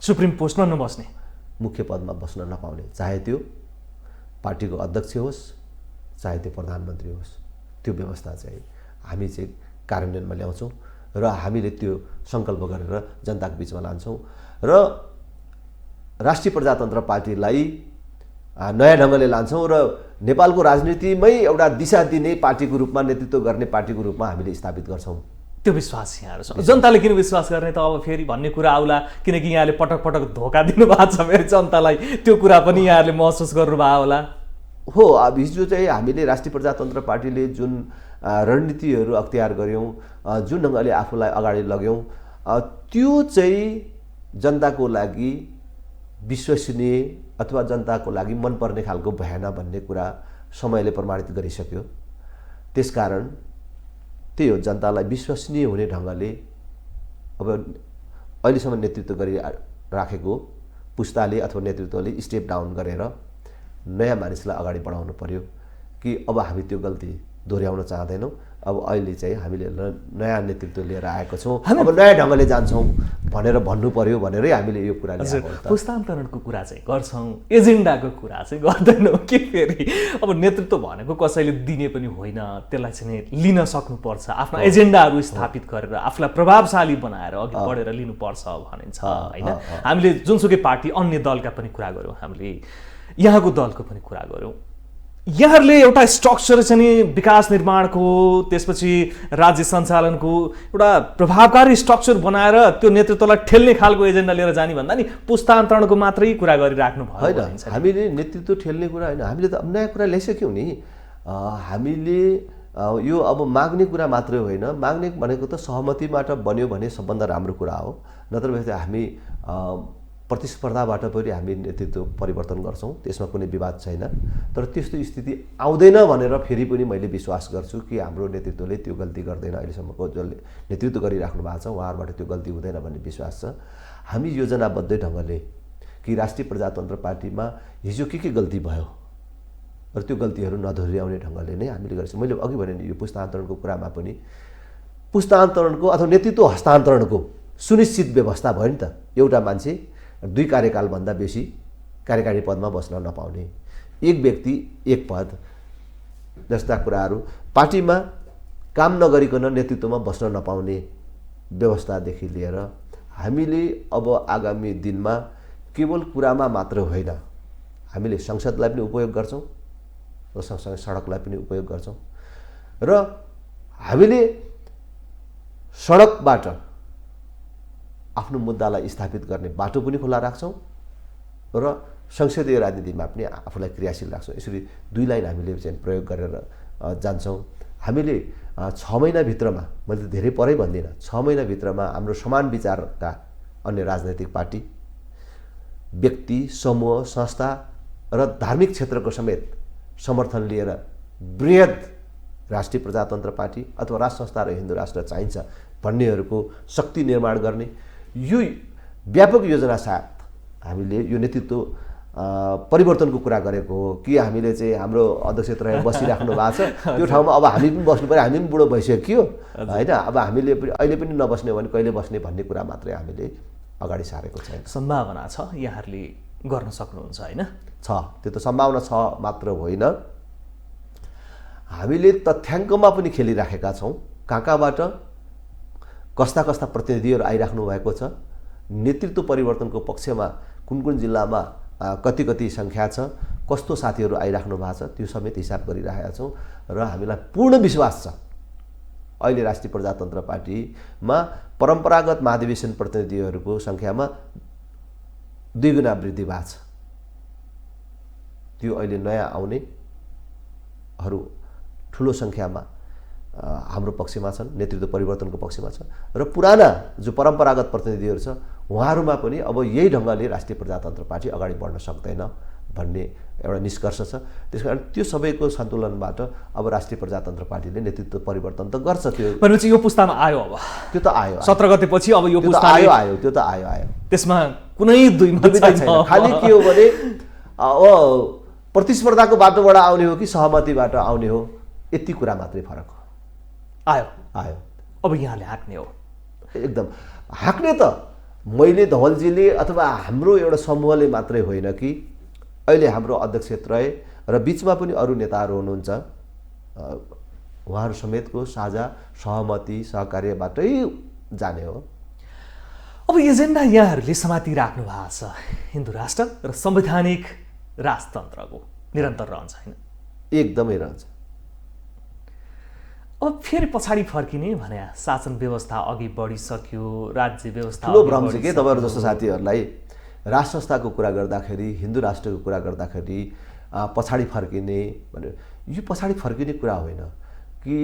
सुप्रिम पोस्टमा नबस्ने, मुख्य पदमा बस्न नपाउने, चाहे त्यो पार्टीको अध्यक्ष होस् चाहे त्यो प्रधानमन्त्री होस्, त्यो व्यवस्था चाहिँ हामी चाहिँ कार्यान्वयनमा ल्याउँछौँ र हामीले त्यो सङ्कल्प गरेर जनताको बिचमा लान्छौँ र राष्ट्रिय प्रजातन्त्र पार्टीलाई नयाँ ढङ्गले लान्छौँ र नेपालको राजनीतिमै एउटा दिशा दिने पार्टीको रूपमा, नेतृत्व गर्ने पार्टीको रूपमा हामीले स्थापित गर्छौँ। त्यो विश्वास यहाँहरू छ। जनताले किन विश्वास गर्ने त अब फेरि भन्ने कुरा आउला, किनकि यहाँले पटक पटक धोका दिनुभएको छ फेरि जनतालाई, त्यो कुरा पनि यहाँहरूले महसुस गर्नुभयो होला। हो, अब हिजो चाहिँ हामीले राष्ट्रिय प्रजातन्त्र पार्टीले जुन रणनीतिहरू अख्तियार गऱ्यौँ, जुन ढङ्गले आफूलाई अगाडि लग्यौँ, त्यो चाहिँ जनताको लागि विश्वसनीय अथवा जनताको लागि मनपर्ने खालको भएन भन्ने कुरा समयले प्रमाणित गरिसक्यो। त्यसकारण त्यही हो, जनतालाई विश्वसनीय हुने ढङ्गले अब अहिलेसम्म नेतृत्व गरिराखेको पुस्ताले अथवा नेतृत्वले स्टेप डाउन गरेर नयाँ मानिसलाई अगाडि बढाउनु पर्यो कि अब हामी त्यो गल्ती दोहोऱ्याउन चाहँदैनौँ। अब अहिले चाहिँ हामीले नयाँ नेतृत्व लिएर आएको छौँ, अब नयाँ ढङ्गले जान्छौँ भनेर भन्नु पर्यो भनेरै हामीले यो कुरा ल्याएको हो। पुस्तान्तरणको कुरा चाहिँ गर्छौँ, एजेन्डाको कुरा चाहिँ गर्दैनौँ कि फेरि अब नेतृत्व भनेको कसैले दिने पनि होइन, त्यसलाई चाहिँ लिन सक्नुपर्छ, आफ्ना एजेन्डाहरू स्थापित गरेर आफूलाई प्रभावशाली बनाएर अघि बढेर लिनुपर्छ भनिन्छ होइन। हामीले जुनसुकै पार्टी अन्य दलका पनि कुरा गऱ्यौँ, हामीले यहाँको दलको पनि कुरा गऱ्यौँ। यहाँहरूले एउटा स्ट्रक्चर चाहिँ नि विकास निर्माणको, त्यसपछि राज्य सञ्चालनको एउटा प्रभावकारी स्ट्रक्चर बनाएर त्यो नेतृत्वलाई ठेल्ने खालको एजेन्डा लिएर जाने भन्दा नि पुस्तान्तरणको मात्रै कुरा गरिराख्नु भयो होइन। हामीले नेतृत्व ठेल्ने कुरा होइन, हामीले त अब नयाँ कुरा ल्याइसक्यौँ नि। हामीले यो अब माग्ने कुरा मात्रै होइन, माग्ने भनेको त सहमतिबाट बन्यो भने सबभन्दा राम्रो कुरा हो, नत्र भए हामी प्रतिस्पर्धाबाट पनि हामी नेतृत्व परिवर्तन गर्छौँ, त्यसमा कुनै विवाद छैन। तर त्यस्तो स्थिति आउँदैन भनेर फेरि पनि मैले विश्वास गर्छु कि हाम्रो नेतृत्वले त्यो गल्ती गर्दैन। अहिलेसम्मको जसले नेतृत्व गरिराख्नु भएको छ उहाँहरूबाट त्यो गल्ती हुँदैन भन्ने विश्वास छ। हामी योजनाबद्ध ढङ्गले कि राष्ट्रिय प्रजातन्त्र पार्टीमा हिजो के गल्ती भयो र त्यो गल्तीहरू नदोहोऱ्याउने ढङ्गले नै हामीले गर्छौँ। मैले अघि भने यो पुस्तान्तरणको कुरामा पनि पुस्तान्तरणको अथवा नेतृत्व हस्तान्तरणको सुनिश्चित व्यवस्था भयो नि त। एउटा मान्छे 2 कार्यकालभन्दा बेसी कार्यकारी पदमा बस्न नपाउने, एक व्यक्ति एक पद जस्ता कुराहरू, पार्टीमा काम नगरिकन नेतृत्वमा बस्न नपाउने व्यवस्थादेखि लिएर हामीले अब आगामी दिनमा केवल कुरामा मात्र होइन, हामीले संसदलाई पनि उपयोग गर्छौँ र सँगसँगै सडकलाई पनि उपयोग गर्छौँ र हामीले सडकबाट आफ्नो मुद्दालाई स्थापित गर्ने बाटो पनि खुला राख्छौँ र संसदीय राजनीतिमा पनि आफूलाई क्रियाशील राख्छौँ। यसरी 2 लाइन हामीले चाहिँ प्रयोग गरेर जान्छौँ। हामीले 6 महिनाभित्रमा, मैले त धेरै परै भन्दिनँ, 6 महिनाभित्रमा हाम्रो समान विचारका अन्य राजनैतिक पार्टी, व्यक्ति, समूह, संस्था र धार्मिक क्षेत्रको समेत समर्थन लिएर बृहत राष्ट्रिय प्रजातन्त्र पार्टी अथवा राष्ट्र संस्था र हिन्दू राष्ट्र चाहिन्छ भन्नेहरूको शक्ति निर्माण गर्ने यो व्यापक योजना साथ हामीले यो नेतृत्व परिवर्तनको कुरा गरेको हो। कि हामीले चाहिँ हाम्रो अध्यक्ष रहेर बसिराख्नु भएको छ त्यो ठाउँमा अब हामी पनि बस्नु पऱ्यो, हामी पनि बुढो भइसक्यो होइन। अब हामीले अहिले पनि नबस्ने भने कहिले बस्ने भन्ने कुरा मात्रै हामीले अगाडि सारेको छैन। सम्भावना छ यहाँहरूले गर्न सक्नुहुन्छ होइन? छ, त्यो त सम्भावना छ मात्र होइन, हामीले तथ्याङ्कमा पनि खेलिराखेका छौँ। कहाँबाट कस्ता कस्ता प्रतिनिधिहरू आइराख्नु भएको छ, नेतृत्व परिवर्तनको पक्षमा कुन जिल्लामा कति सङ्ख्या छ, कस्तो साथीहरू आइराख्नु भएको छ, त्यो समेत हिसाब गरिरहेका छौँ र हामीलाई पूर्ण विश्वास छ अहिले राष्ट्रिय प्रजातन्त्र पार्टीमा परम्परागत महाधिवेशन प्रतिनिधिहरूको सङ्ख्यामा 2 गुणा वृद्धि भएको छ। त्यो अहिले नयाँ आउनेहरू ठुलो सङ्ख्यामा हाम्रो पक्षमा छन्, नेतृत्व परिवर्तनको पक्षमा छ र पुराना जो परम्परागत प्रतिनिधिहरू छ उहाँहरूमा पनि अब यही ढङ्गले राष्ट्रिय प्रजातन्त्र पार्टी अगाडि बढ्न सक्दैन भन्ने एउटा निष्कर्ष छ। त्यसकारण त्यो सबैको सन्तुलनबाट अब राष्ट्रिय प्रजातन्त्र पार्टीले नेतृत्व परिवर्तन त गर्छ। त्यो भनेपछि यो पुस्तामा आयो, अब त्यो त आयो 17 गतेपछि अब यो पुस्ता आयो त्यो त आयो त्यसमा कुनै दुविधा छैन। खालि के हो भने प्रतिस्पर्धाको बाटोबाट आउने हो कि सहमतिबाट आउने हो, यति कुरा मात्रै फरक हो। आयो अब यहाँले हाँक्ने हो, एकदम हाँक्ने त मैले धवलजीले अथवा हाम्रो एउटा समूहले मात्रै होइन कि अहिले हाम्रो अध्यक्ष त्रय र बिचमा पनि अरू नेताहरू हुनुहुन्छ, उहाँहरू समेतको साझा सहमति सहकार्यबाटै जाने हो। अब एजेन्डा यहाँहरूले समातिराख्नु भएको छ हिन्दू राष्ट्र र संवैधानिक राजतन्त्रको निरन्तर रहन्छ होइन? एकदमै रहन्छ। अब फेरि पछाडि फर्किने भने शासन व्यवस्था अघि बढिसक्यो, राज्य व्यवस्था ठुलो भ्रम छ के तपाईँहरू जस्तो साथीहरूलाई राष्ट्र संस्थाको कुरा गर्दाखेरि, हिन्दू राष्ट्रको कुरा गर्दाखेरि पछाडि फर्किने भने यो पछाडि फर्किने कुरा होइन कि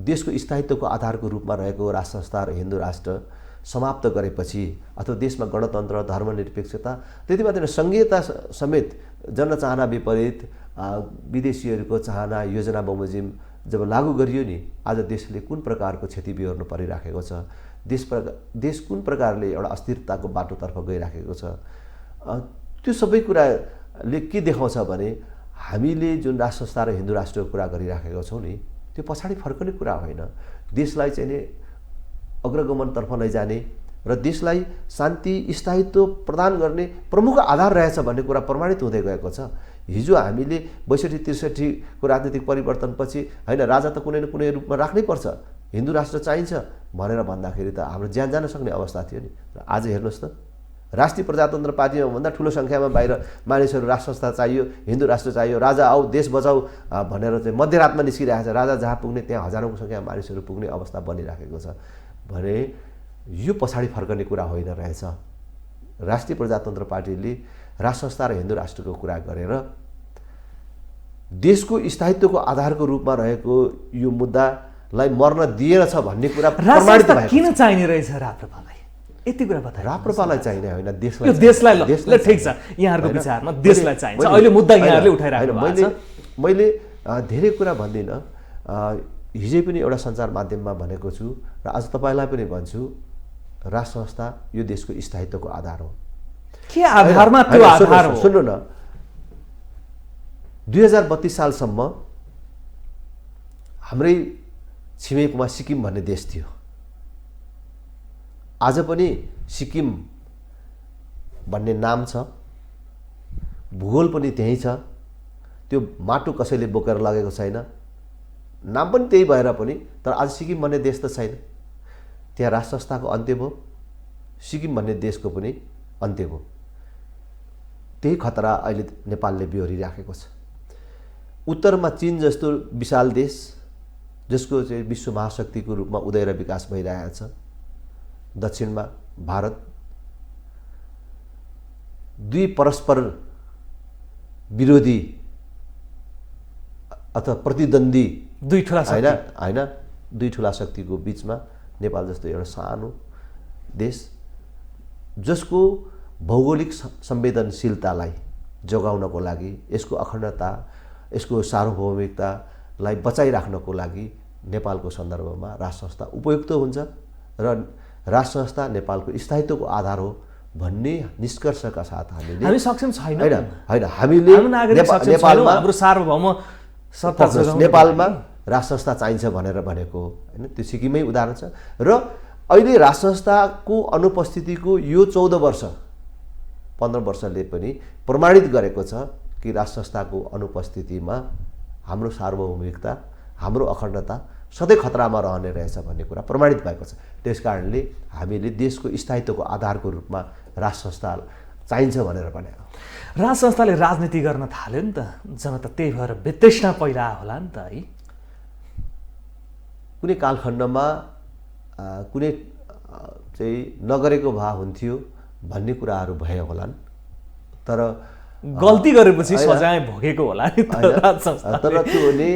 देशको स्थायित्वको आधारको रूपमा रहेको राष्ट्र संस्था र हिन्दू राष्ट्र समाप्त गरेपछि अथवा देशमा गणतन्त्र धर्मनिरपेक्षता त्यति मात्र सङ्घीयता समेत जनचाहना विपरीत विदेशीहरूको चाहना योजना बमोजिम जब लागू गरियो नि, आज देशले कुन प्रकारको क्षति बिहोर्नु परिराखेको छ, देश कुन प्रकारले एउटा अस्थिरताको बाटोतर्फ गइराखेको छ, त्यो सबै कुराले के देखाउँछ भने हामीले जुन राष्ट्र संस्था र हिन्दू राष्ट्रको कुरा गरिराखेको छौँ नि, त्यो पछाडि फर्कने कुरा होइन। देशलाई चाहिँ नि अग्रगमनतर्फ लैजाने र देशलाई शान्ति स्थायित्व प्रदान गर्ने प्रमुख आधार रहेछ भन्ने कुरा प्रमाणित हुँदै गएको छ। हिजो हामीले 62-63 को राजनीतिक परिवर्तनपछि होइन राजा त कुनै न कुनै रूपमा राख्नै पर्छ, हिन्दू राष्ट्र चाहिन्छ भनेर भन्दाखेरि त हाम्रो ज्यान जान सक्ने अवस्था थियो नि। र आज हेर्नुहोस् त, राष्ट्रिय प्रजातन्त्र पार्टीमा भन्दा ठुलो सङ्ख्यामा बाहिर मानिसहरू राष्ट्र संस्था चाहियो, हिन्दू राष्ट्र चाहियो, राजा आऊ देश बचाऊ भनेर चाहिँ मध्यरातमा निस्किरहेको छ। राजा जहाँ पुग्ने त्यहाँ हजारौँको सङ्ख्यामा मानिसहरू पुग्ने अवस्था बनिराखेको छ भने यो पछाडि फर्कने कुरा होइन रहेछ। राष्ट्रिय प्रजातन्त्र पार्टीले राष्ट्र संस्था र हिन्दू राष्ट्रको कुरा गरेर देशको स्थायित्वको आधारको रूपमा रहेको यो मुद्दालाई मर्न दिएछ भन्ने कुरा प्रमाणित भएको छ। किन चाहिने रहेछ राप्रपालाई? यति कुरा बताए। राप्रपालाई चाहिने होइन, देशलाई ल ठिक छ, यहाँहरूको विचारमा देशलाई चाहिन्छ। अहिले मुद्दा यहाँहरूले उठाइराख्नु भएको छ। मैले धेरै कुरा भन्दिनँ, हिजै पनि एउटा सञ्चार माध्यममा भनेको छु र आज तपाईँलाई पनि भन्छु, राष्ट्र संस्था यो देशको स्थायित्वको आधार हो। के आधारमा त्यो आधार हो? सुन्नु न, 2032 सालसम्म हाम्रै छिमेकमा सिक्किम भन्ने देश थियो। आज पनि सिक्किम भन्ने नाम छ, भूगोल पनि त्यही छ, त्यो माटो कसैले बोकेर लगेको छैन, नाम पनि त्यही भएर पनि, तर आज सिक्किम भन्ने देश त छैन। त्यहाँ राष्ट्र संस्थाको अन्त्य भयो, सिक्किम भन्ने देशको पनि अन्त्य भयो। त्यही खतरा अहिले नेपालले बिहोरिराखेको छ। उत्तरमा चीन जस्तो विशाल देश जसको चाहिँ विश्व महाशक्तिको रूपमा उदय र विकास भइरहेको छ, दक्षिणमा भारत, दुई परस्पर विरोधी अथवा प्रतिद्वन्दी दुई ठुला शक्तिको बीचमा नेपाल जस्तो एउटा सानो देश जसको भौगोलिक संवेदनशीलतालाई जोगाउनको लागि, यसको अखण्डता, यसको सार्वभौमिकतालाई बचाइराख्नको लागि नेपालको सन्दर्भमा राष्ट्र संस्था उपयुक्त हुन्छ र राष्ट्र संस्था नेपालको स्थायित्वको आधार हो भन्ने निष्कर्षका साथ हामी सक्षम छैनौँ। होइन, हामीले नेपालमा हाम्रो सार्वभौम सत्ता नेपालमा राष्ट्र संस्था चाहिन्छ भनेर भनेको होइन, त्यो सिक्किमै उदाहरण छ। र अहिले राष्ट्र संस्थाको अनुपस्थितिको यो 14 वर्ष 15 वर्षले पनि प्रमाणित गरेको छ कि राष्ट्र संस्थाको अनुपस्थितिमा हाम्रो सार्वभौमिकता, हाम्रो अखण्डता सधैँ खतरामा रहने रहेछ भन्ने कुरा प्रमाणित भएको छ। त्यसकारणले हामीले देशको स्थायित्वको आधारको रूपमा राष्ट्र संस्था चाहिन्छ भनेर भने। राष्ट्र संस्थाले राजनीति गर्न थाल्यो नि त, जनता त्यही भएर वितृष्णा पहिला होला नि त है। कुनै कालखण्डमा कुनै चाहिँ नगरेको भए हुन्थ्यो भन्ने कुराहरू भए होलान्, तर गल्ती गरेपछि सजाय भोगेको होला नि त राष्ट्र संस्था। तर त्यो भने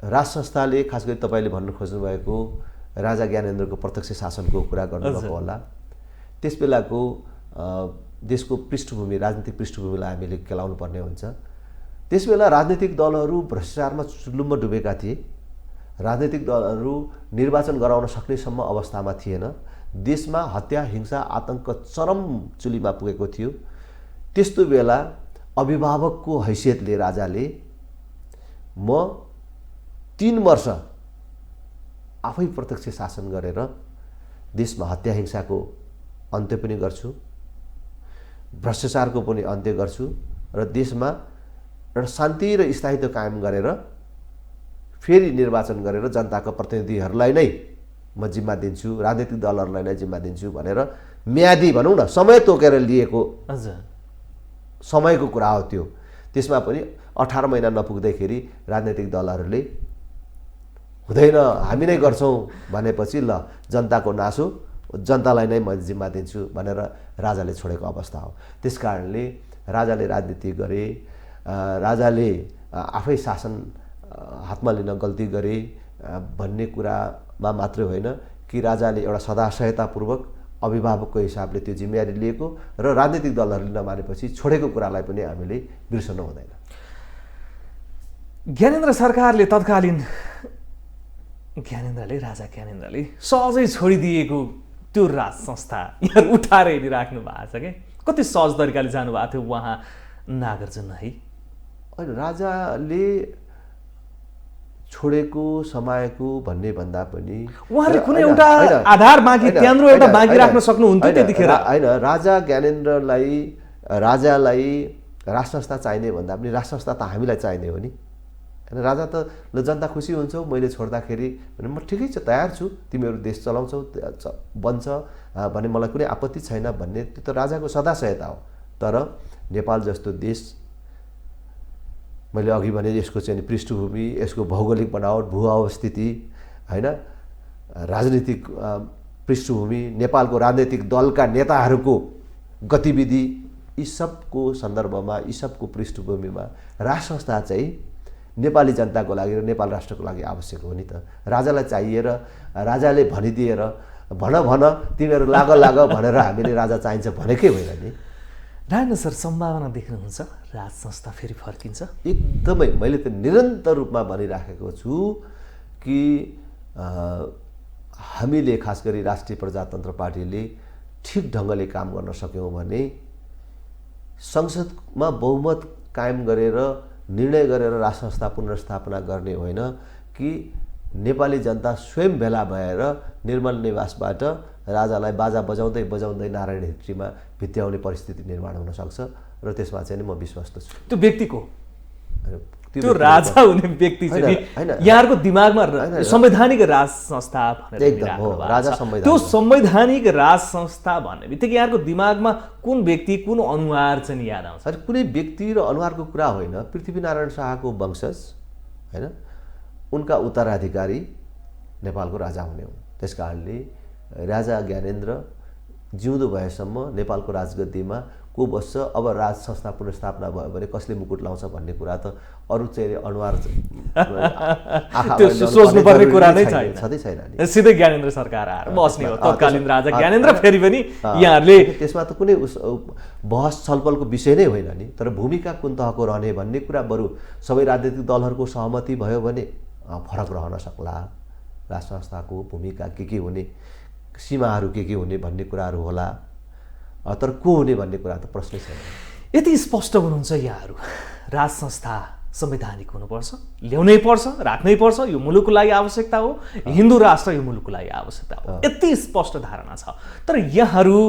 राष्ट्र संस्थाले खास गरी तपाईँले भन्नु खोज्नु भएको राजा ज्ञानेन्द्रको प्रत्यक्ष शासनको कुरा गर्नुभएको होला। त्यस बेलाको देशको पृष्ठभूमि, राजनीतिक पृष्ठभूमिलाई हामीले केलाउनु पर्ने हुन्छ। त्यस बेला राजनीतिक दलहरू भ्रष्टाचारमा चुल्लुम्म डुबेका थिए, राजनीतिक दलहरू निर्वाचन गराउन सक्नेसम्म अवस्थामा थिएन, देशमा हत्या, हिंसा, आतंक चरम चुलीमा पुगेको थियो। त्यस्तो बेला अभिभावकको हैसियतले राजाले म 3 वर्ष आफै प्रत्यक्ष शासन गरेर देशमा हत्या हिंसाको अन्त्य पनि गर्छु, भ्रष्टाचारको पनि अन्त्य गर्छु र देशमा एउटा शान्ति र स्थायित्व कायम गरेर फेरि निर्वाचन गरेर जनताको प्रतिनिधिहरूलाई नै म जिम्मा दिन्छु, राजनीतिक दलहरूलाई नै जिम्मा दिन्छु भनेर म्यादी भनौँ न समय तोकेर लिएको समयको कुरा हो त्यो। त्यसमा पनि 18 महिना नपुग्दैखेरि राजनीतिक दलहरूले हुँदैन हामी नै गर्छौँ भनेपछि ल जनताको नासो, जनतालाई नै म जिम्मा दिन्छु भनेर राजाले छोडेको अवस्था हो। त्यसकारणले राजाले राजनीति गरे, राजाले आफै शासन हातमा लिन गल्ती गरे भन्ने कुरामा मात्रै होइन कि राजाले एउटा सदाशयतापूर्वक अभिभावकको हिसाबले त्यो जिम्मेवारी लिएको र राजनीतिक दलहरूले नमानेपछि छोडेको कुरालाई पनि हामीले बिर्सनु हुँदैन। ज्ञानेन्द्र सरकारले तत्कालीन राजा ज्ञानेन्द्रले सहजै छोडिदिएको त्यो राज संस्था यहाँ उठाएर हिँडिराख्नु भएको छ क्या। कति सहज तरिकाले जानुभएको थियो उहाँ नागार्जुन है? होइन, राजाले छोडेको समाएको भन्ने भन्दा पनि उहाँले कुनै एउटा आधार बाँकी त्यहाँम्रो एउटा बाँकी राख्न सक्नुहुन्थ्यो त्यतिखेर। होइन, राजा ज्ञानेन्द्रलाई राजालाई राज संस्था चाहिने भन्दा पनि राज संस्था त हामीलाई चाहिने हो नि होइन। राजा त ल जनता खुसी हुन्छौ मैले छोड्दाखेरि भने म ठिकै छ तयार छु, तिमीहरू देश चलाउँछौ बन्छ भने मलाई कुनै आपत्ति छैन भन्ने त्यो त राजाको सदाशयता हो। तर नेपाल जस्तो देश, मैले अघि भने यसको चाहिँ पृष्ठभूमि, यसको भौगोलिक बनावट, भू अवस्थिति होइन, राजनीतिक पृष्ठभूमि, नेपालको राजनैतिक दलका नेताहरूको गतिविधि, यी सबको सन्दर्भमा, यी सबको पृष्ठभूमिमा राज संस्था चाहिँ नेपाली जनताको लागि र नेपाल राष्ट्रको लागि आवश्यक हो नि त। राजालाई चाहिएर राजाले भनिदिएर भन तिमीहरू लाग भनेर हामीले राजा चाहिन्छ भनेकै होइन नि। नारायण सर, सम्भावना देख्नुहुन्छ राज संस्था फेरि फर्किन्छ? एकदमै, मैले त निरन्तर रूपमा भनिराखेको छु कि हामीले खास गरी राष्ट्रिय प्रजातन्त्र पार्टीले ठिक ढङ्गले काम गर्न सक्यौँ भने संसदमा बहुमत कायम गरेर निर्णय गरेर राज संस्था पुनर्स्थापना गर्ने होइन कि नेपाली जनता स्वयं भेला भएर निर्मल निवासबाट राजालाई बाजा बजाउँदै बजाउँदै नारायण हिट्रीमा भित्याउने परिस्थिति निर्माण हुन सक्छ र त्यसमा चाहिँ म विश्वस्त छु। त्यो व्यक्तिको, त्यो राजा हुने व्यक्ति चाहिँ यहाँहरूको दिमागमा संवैधानिक राज संस्था भनेर एकदम हो, राजा संवैधानिक, त्यो संवैधानिक राज संस्था भन्ने बित्तिकै यहाँहरूको दिमागमा कुन व्यक्ति कुन अनुहार चाहिँ याद आउँछ? अरे कुनै व्यक्ति र अनुहारको कुरा होइन, पृथ्वीनारायण शाहको वंशज होइन, उनका उत्तराधिकारी नेपालको राजा हुने हुन्। त्यस कारणले राजा ज्ञानेन्द्र जिउँदो भएसम्म नेपालको राजगद्दीमा को बस्छ, अब राज संस्था पुनर्स्थापना भयो भने कसले मुकुट लाउँछ भन्ने कुरा त अरू चाहिँ अनुहार सोच्नुपर्ने कुरा नै छैन, छँदै छैन। सिधै ज्ञानेन्द्र सरकार आएर बस्ने हो, तत्कालीन राजा ज्ञानेन्द्र फेरि पनि यहाँहरूले त्यसमा त कुनै बहस छलफलको विषय नै होइन नि। तर भूमिका कुन तहको रहने भन्ने कुरा बरु सबै राजनीतिक दलहरूको सहमति भयो भने फरक रहन सक्ला। राज संस्थाको भूमिका के हुने, सीमाहरू के हुने भन्ने कुराहरू होला, तर को हुने भन्ने कुरा त प्रश्नै छैन। यति स्पष्ट हुनुहुन्छ यहाँहरू, राज संस्था संवैधानिक हुनुपर्छ, ल्याउनै पर्छ, राख्नै पर्छ, यो मुलुकको लागि आवश्यकता हो, हिन्दू राष्ट्र यो मुलुकको लागि आवश्यकता हो, यति स्पष्ट धारणा छ। तर यहाँहरू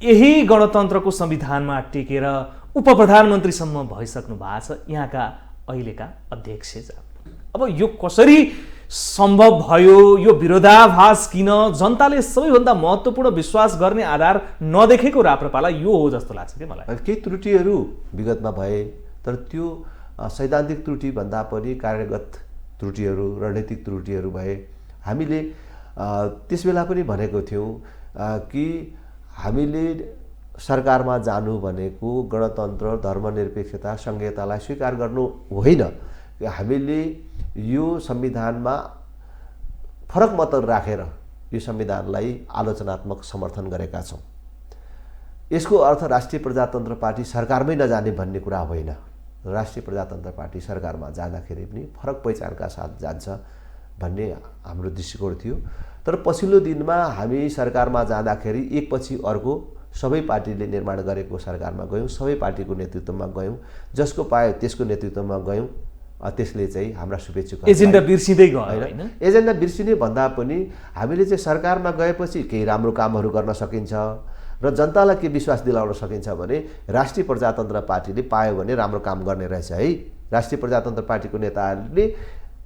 यही गणतन्त्रको संविधानमा टेकेर उप प्रधानमन्त्रीसम्म भइसक्नु भएको छ, यहाँका अहिलेका अध्यक्ष। अब यो कसरी सम्भव भयो? यो विरोधाभास किन? जनताले सबैभन्दा महत्त्वपूर्ण विश्वास गर्ने आधार नदेखेको राप्रपालाई यो हो जस्तो लाग्छ कि मलाई। केही त्रुटिहरू विगतमा भए, तर त्यो सैद्धान्तिक त्रुटि भन्दा पनि कार्यगत त्रुटिहरू, रणनीतिक त्रुटिहरू भए। हामीले त्यसबेला पनि भनेको थियौँ कि हामीले सरकारमा जानु भनेको गणतन्त्र, धर्मनिरपेक्षता, संघीयतालाई स्वीकार गर्नु होइन। हामीले यो संविधानमा फरक मत राखेर यो संविधानलाई आलोचनात्मक समर्थन गरेका छौँ। यसको अर्थ राष्ट्रिय प्रजातन्त्र पार्टी सरकारमै नजाने भन्ने कुरा होइन। राष्ट्रिय प्रजातन्त्र पार्टी सरकारमा जाँदाखेरि पनि फरक पहिचानका साथ जान्छ भन्ने हाम्रो दृष्टिकोण थियो। तर पछिल्लो दिनमा हामी सरकारमा जाँदाखेरि एकपछि अर्को सबै पार्टीले निर्माण गरेको सरकारमा गयौँ, सबै पार्टीको नेतृत्वमा गयौँ, जसको पायो त्यसको नेतृत्वमा गयौँ। त्यसले चाहिँ हाम्रा शुभेच्छुक एजेन्डा बिर्सिँदै गयो होइन? एजेन्डा बिर्सिने भन्दा पनि हामीले चाहिँ सरकारमा गएपछि केही राम्रो कामहरू गर्न सकिन्छ र जनतालाई के विश्वास दिलाउन सकिन्छ भने राष्ट्रिय प्रजातन्त्र पार्टीले पायो भने राम्रो काम गर्ने रहेछ है। राष्ट्रिय प्रजातन्त्र पार्टीको नेताहरूले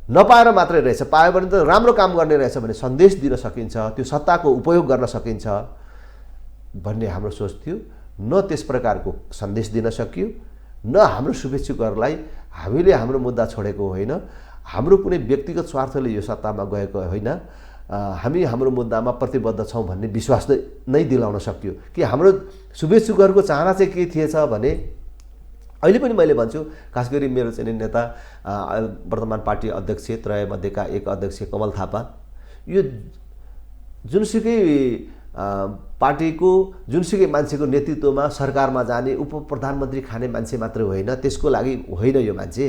नपाएर मात्रै रहेछ, पायो भने त राम्रो काम गर्ने रहेछ भने सन्देश दिन सकिन्छ, त्यो सत्ताको उपयोग गर्न सकिन्छ भन्ने हाम्रो सोच थियो। न त्यस प्रकारको सन्देश दिन सकियो, न हाम्रो शुभेच्छुकहरूलाई हामीले हाम्रो मुद्दा छोडेको होइन, हाम्रो कुनै व्यक्तिगत स्वार्थले यो सत्तामा गएको होइन, हामी हाम्रो मुद्दामा प्रतिबद्ध छौँ भन्ने विश्वास नै दिलाउन सकियो। कि हाम्रो शुभेच्छुकहरूको चाहना चाहिँ के थिएछ भने, अहिले पनि मैले भन्छु, खास गरी मेरो चाहिँ नेता वर्तमान पार्टी अध्यक्ष त्रयमध्येका एक अध्यक्ष कमल थापा, यो जुनसुकै पार्टीको जुनसुकै मान्छेको नेतृत्वमा सरकारमा जाने उप प्रधानमन्त्री खाने मान्छे मात्र होइन, त्यसको लागि होइन यो मान्छे,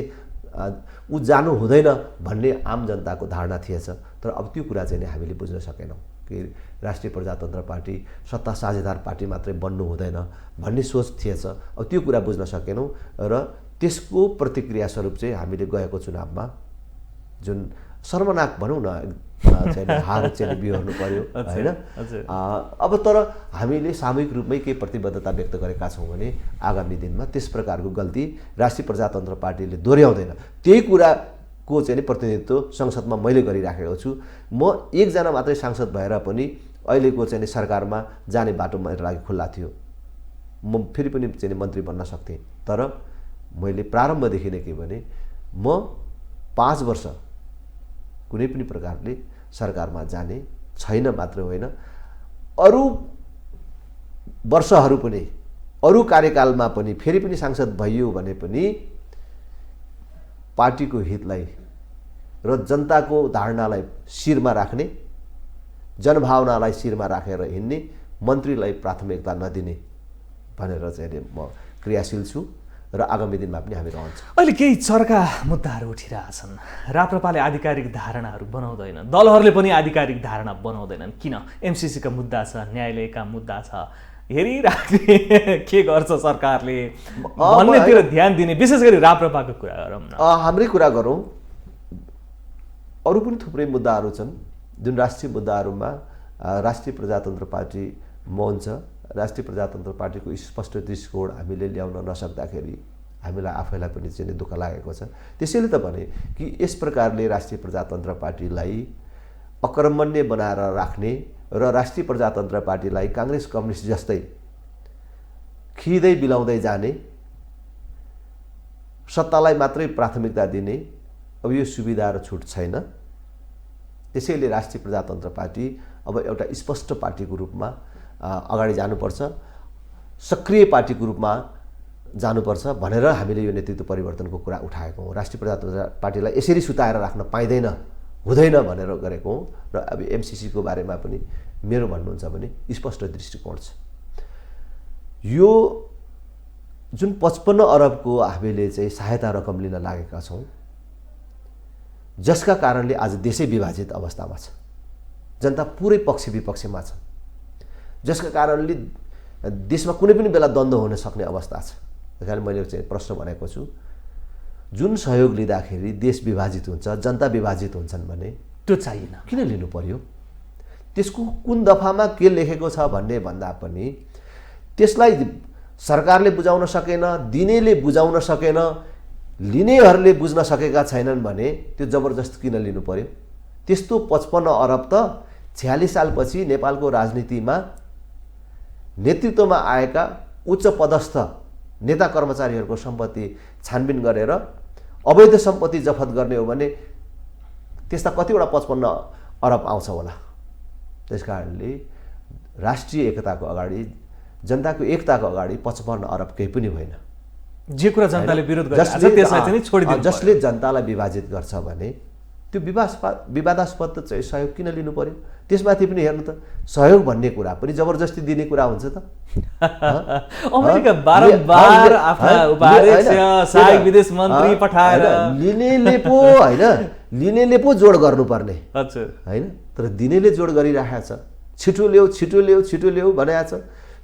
ऊ जानु हुँदैन भन्ने आम जनताको धारणा थिएछ। तर अब त्यो कुरा चाहिँ हामीले बुझ्न सकेनौँ कि राष्ट्रिय प्रजातन्त्र पार्टी सत्ता साझेदार पार्टी मात्रै बन्नु हुँदैन भन्ने सोच थिएछ। अब त्यो कुरा बुझ्न सकेनौँ र त्यसको प्रतिक्रिया स्वरूप चाहिँ हामीले गएको चुनावमा जुन सर्वनाक भनौँ न चाहिँ हार चाहिँ बिहोर्नु पर्यो होइन। अब तर हामीले सामूहिक रूपमै केही प्रतिबद्धता व्यक्त गरेका छौँ भने आगामी दिनमा त्यस प्रकारको गल्ती राष्ट्रिय प्रजातन्त्र पार्टीले दोहोऱ्याउँदैन। त्यही कुराको चाहिँ प्रतिनिधित्व संसदमा मैले गरिराखेको छु। म एकजना मात्रै सांसद भएर पनि अहिलेको चाहिँ सरकारमा जाने बाटो मेरो लागि खुल्ला थियो। म फेरि पनि चाहिँ मन्त्री बन्न सक्थेँ, तर मैले प्रारम्भदेखि नै के भने म 5 वर्ष कुनै पनि प्रकारले सरकारमा जाने छैन मात्र होइन, अरू वर्षहरू पनि अरू कार्यकालमा पनि फेरि पनि सांसद भइयो भने पनि पार्टीको हितलाई र जनताको धारणालाई शिरमा राख्ने, जनभावनालाई शिरमा राखेर हिँड्ने, मन्त्रीलाई प्राथमिकता नदिने भनेर चाहिँ म क्रियाशील छु र आगामी दिनमा पनि हामी रहन्छौँ। अहिले केही चर्का मुद्दाहरू उठिरहेछन्। राप्रपाले आधिकारिक धारणाहरू बनाउँदैन, दलहरूले पनि आधिकारिक धारणा बनाउँदैनन्। किन? एमसिसीका मुद्दा छ, न्यायालयका मुद्दा छ, हेरिराख्ने के गर्छ सरकारले भन्नेतिर ध्यान दिने, विशेष गरी राप्रपाको कुरा गरौँ न। हाम्रै कुरा गरौँ, अरू पनि थुप्रै मुद्दाहरू छन् जुन राष्ट्रिय मुद्दाहरूमा राष्ट्रिय प्रजातन्त्र पार्टी मौन छ। राष्ट्रिय प्रजातन्त्र पार्टीको स्पष्ट दृष्टिकोण हामीले ल्याउन नसक्दाखेरि हामीलाई आफैलाई पनि चाहिँ दुःख लागेको छ। त्यसैले त भने कि यस प्रकारले राष्ट्रिय प्रजातन्त्र पार्टीलाई अकर्मण्य बनाएर राख्ने र राष्ट्रिय प्रजातन्त्र पार्टीलाई काङ्ग्रेस कम्युनिस्ट जस्तै खिँदै बिलाउँदै जाने, सत्तालाई मात्रै प्राथमिकता दिने, अब यो सुविधा र छुट छैन। त्यसैले राष्ट्रिय प्रजातन्त्र पार्टी अब एउटा स्पष्ट पार्टीको रूपमा अगाडि जानुपर्छ, सक्रिय पार्टीको रूपमा जानुपर्छ भनेर हामीले यो नेतृत्व परिवर्तनको कुरा उठाएको हौँ। राष्ट्रिय प्रजातन्त्र पार्टीलाई यसरी सुताएर राख्न पाइँदैन, हुँदैन भनेर गरेको हौँ। र अब एमसिसीको बारेमा पनि मेरो भन्नुहुन्छ भने स्पष्ट दृष्टिकोण छ। यो जुन 55 अरबको हामीले चाहिँ सहायता रकम लिन लागेका छौँ, जसका कारणले आज देशै विभाजित अवस्थामा छ, जनता पुरै पक्ष विपक्षमा छ, जसका कारणले देशमा कुनै पनि बेला द्वन्द्व हुन सक्ने अवस्था छ। त्यही कारण मैले चाहिँ प्रश्न भनेको छु, जुन सहयोग लिँदाखेरि देश विभाजित हुन्छ, जनता विभाजित हुन्छन् भने त्यो चाहिएन, किन लिनु पर्यो? त्यसको कुन दफामा के लेखेको छ भन्ने भन्दा पनि त्यसलाई सरकारले बुझाउन सकेन, दिनेले बुझाउन सकेन, लिनेहरूले बुझ्न सकेका छैनन् भने त्यो जबरजस्त किन लिनु पर्यो? त्यस्तो 55 अरब त 46 सालपछि नेपालको राजनीतिमा नेतृत्वमा आएका उच्च पदस्थ नेता कर्मचारीहरूको सम्पत्ति छानबिन गरेर अवैध सम्पत्ति जफत गर्ने हो भने त्यस्ता कतिवटा 55 अरब आउँछ होला। त्यस कारणले राष्ट्रिय एकताको अगाडि, जनताको एकताको अगाडि 55 अरब केही पनि होइन। जे कुरा जनताले विरोध गरिरहेछ त्यसलाई चाहिँ छोडिदिनु, जसले जनतालाई विभाजित गर्छ भने त्यो विवादास्पद चाहिँ सहयोग किन लिनु पर्यो? त्यसमाथि पनि हेर्नु त, सहयोग भन्ने कुरा पनि जबरजस्ती दिने कुरा हुन्छ त। अमेरिका बारम्बार आफ्ना उपाध्यक्ष, सहायक विदेश मन्त्री पठाएर लिनेले पो होइन, लिनेले पो जोड गर्नुपर्ने होइन, तर दिनेले जोड गरिरहेको छ। छिटो ल्याऊ छिटो ल्याऊ छिटो ल्याऊ भनेको छ।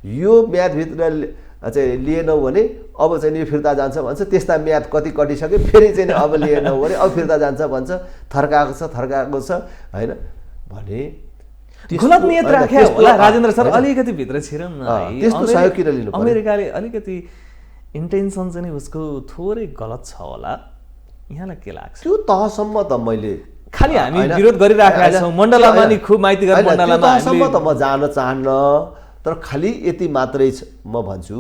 यो म्यादभित्र चाहिँ लिएनौ भने अब चाहिँ नि फिर्ता जान्छ भन्छ, त्यस्ता म्याद कति कटिसक्यो, फेरि चाहिँ अब लिएनौ भने अब फिर्ता जान्छ भन्छ, थर्काएको छ होइन भने गलत नियत राख्या होला। राजेन्द्र सर अलिकति भित्र छिरौँ न, त्यस्तो सहयोग किन लिनु पर्यो? अमेरिकाले अलिकति इन्टेन्सन चाहिँ उसको थोरै गलत छ होला, यहाँलाई के लाग्छ? त्यो तहसम्म त मैले खालि हामी विरोध गरिराखेका छौँ, मण्डलामा नि खुब माइतीघर मण्डलामा तहसम्म त म जान चाहन्न, तर खालि यति मात्रै म भन्छु,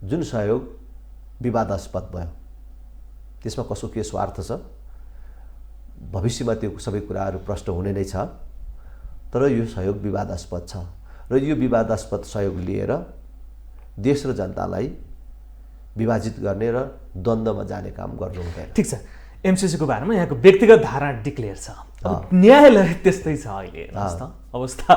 जुन सहयोग विवादास्पद भयो त्यसमा कसो के स्वार्थ छ, भविष्यमा त्यो सबै कुराहरू प्रष्ट हुने नै छ। तर यो सहयोग विवादास्पद छ र यो विवादास्पद सहयोग लिएर देश र जनतालाई विभाजित गर्ने र द्वन्द्वमा जाने काम गर्नु हुँदैन। ठिक छ, एमसिसीको बारेमा यहाँको व्यक्तिगत धारणा डिक्लेयर छ, न्यायालय त्यस्तै छ अहिले अवस्था।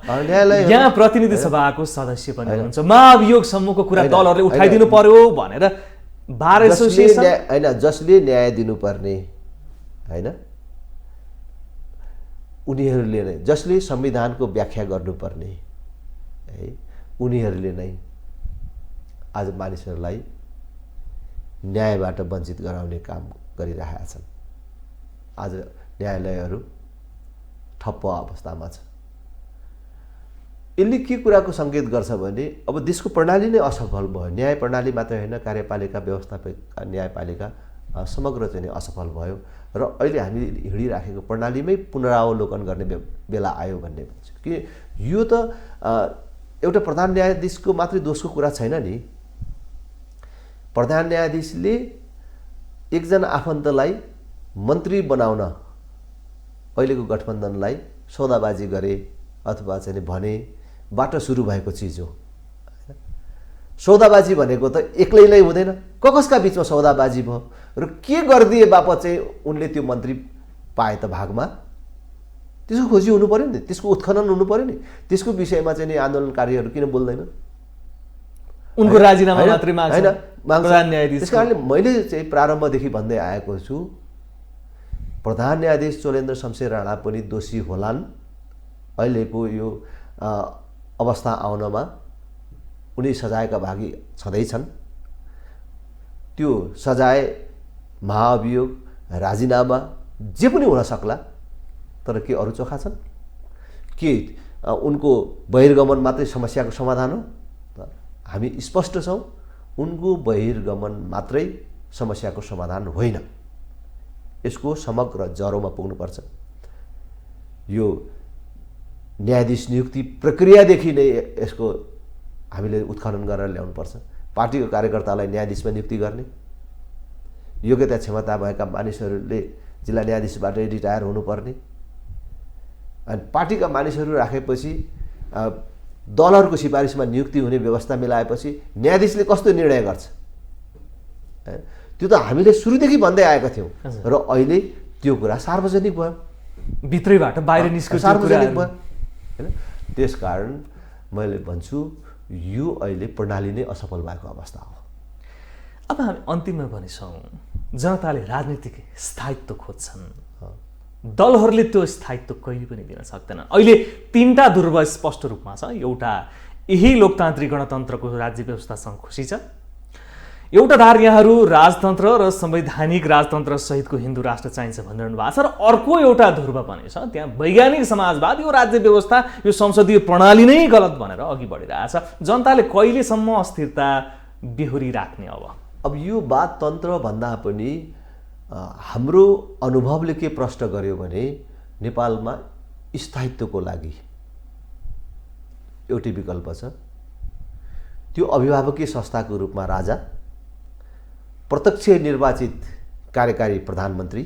न्यायालय यहाँ प्रतिनिधि सभाको सदस्य पनि हुनुहुन्छ, महाभियोग समूहको कुरा दलहरूले उठाइदिनु पर्यो भनेर बार एसोसिएसन होइन, जसले न्याय दिनुपर्ने होइन उनीहरूले नै, जसले संविधानको व्याख्या गर्नुपर्ने है उनीहरूले नै आज मानिसहरूलाई न्यायबाट वञ्चित गराउने काम गरिरहेका छन्। आज न्यायालयहरू ठप्प अवस्थामा छ। यसले के कुराको सङ्केत गर्छ भने अब देशको प्रणाली नै असफल भयो। न्याय प्रणाली मात्रै होइन, कार्यपालिका, व्यवस्थापिका, न्यायपालिका समग्र चाहिँ असफल भयो र अहिले हामी हिँडिराखेको प्रणालीमै पुनरावलोकन गर्ने बेला आयो भन्ने भन्छ कि यो त एउटा प्रधान न्यायाधीशको मात्रै दोषको कुरा छैन नि। प्रधान न्यायाधीशले एकजना आफन्तलाई मन्त्री बनाउन अहिलेको गठबन्धनलाई सौदाबाजी गरे अथवा चाहिँ भनेबाट सुरु भएको चिज हो। सौदाबाजी भनेको त एक्लैलाई हुँदैन, कसका बिचमा सौदाबाजी भयो र के गरिदिए बापत चाहिँ उनले त्यो मन्त्री पाए त भागमा? त्यसको खोजी हुनु पर्यो नि, त्यसको उत्खनन हुनु पर्यो नि। त्यसको विषयमा चाहिँ आन्दोलनकारीहरू किन बोल्दैन? उनको राजीनामा मात्रै माग्छ हैन, प्रधान न्यायाधीश। त्यस कारणले मैले चाहिँ प्रारम्भदेखि भन्दै आएको छु, प्रधान न्यायाधीश चोलेन्द्र शमशेर राणा पनि दोषी होलान् अहिलेको यो अवस्था आउनमा। उनी सजायका भागी छँदैछन्। त्यो सजाय, महाअभियोग, राजीनामा जे पनि हुन सक्ला, तर के अरू चोखा छन्? के उनको बहिर्गमन मात्रै समस्याको समाधान हो? हामी स्पष्ट छौँ, उनको बहिर्गमन मात्रै समस्याको समाधान होइन। यसको समग्र जरोमा पुग्नुपर्छ। यो न्यायाधीश नियुक्ति प्रक्रियादेखि नै यसको हामीले उत्खनन गरेर ल्याउनुपर्छ। पार्टीको कार्यकर्तालाई न्यायाधीशमा नियुक्ति गर्ने, योग्यता क्षमता भएका मानिसहरूले जिल्ला न्यायाधीशबाट रिटायर हुनुपर्ने, अनि पार्टीका मानिसहरू राखेपछि दलहरूको सिफारिसमा नियुक्ति हुने व्यवस्था मिलाएपछि न्यायाधीशले कस्तो निर्णय गर्छ? त्यो त हामीले सुरुदेखि भन्दै आएका थियौँ र अहिले त्यो कुरा सार्वजनिक भयो, भित्रैबाट बाहिर निस्केको सार्वजनिक भयो हैन। त्यसकारण मैले भन्छु यो अहिले प्रणाली नै असफल भएको अवस्था हो। अब हामी अन्तिममा भनेछौँ, जनताले राजनीतिक स्थायित्व खोज्छन्, दलहरूले त्यो स्थायित्व कहिले पनि दिन सक्दैनन्। अहिले तीनटा ध्रुव स्पष्ट रूपमा छ। एउटा यही लोकतान्त्रिक गणतन्त्रको राज्य व्यवस्थासँग खुसी छ, एउटा धार यहाँहरू राजतन्त्र र संवैधानिक राजतन्त्र सहितको हिन्दू राष्ट्र चाहिन्छ भनिरहनु भएको छ, र अर्को एउटा ध्रुव पनि छ, त्यहाँ वैज्ञानिक समाजवाद, यो राज्य व्यवस्था, यो संसदीय प्रणाली नै गलत भनेर अघि बढिरहेछ। जनताले कहिलेसम्म अस्थिरता बेहोरी राख्ने? अब यो बात तन्त्र भन्दा पनि हाम्रो अनुभवले के प्रश्न गर्यो भने नेपालमा स्थायित्वको लागि एउटै विकल्प छ, त्यो अभिभावकीय संस्थाको रूपमा राजा, प्रत्यक्ष निर्वाचित कार्यकारी प्रधानमन्त्री,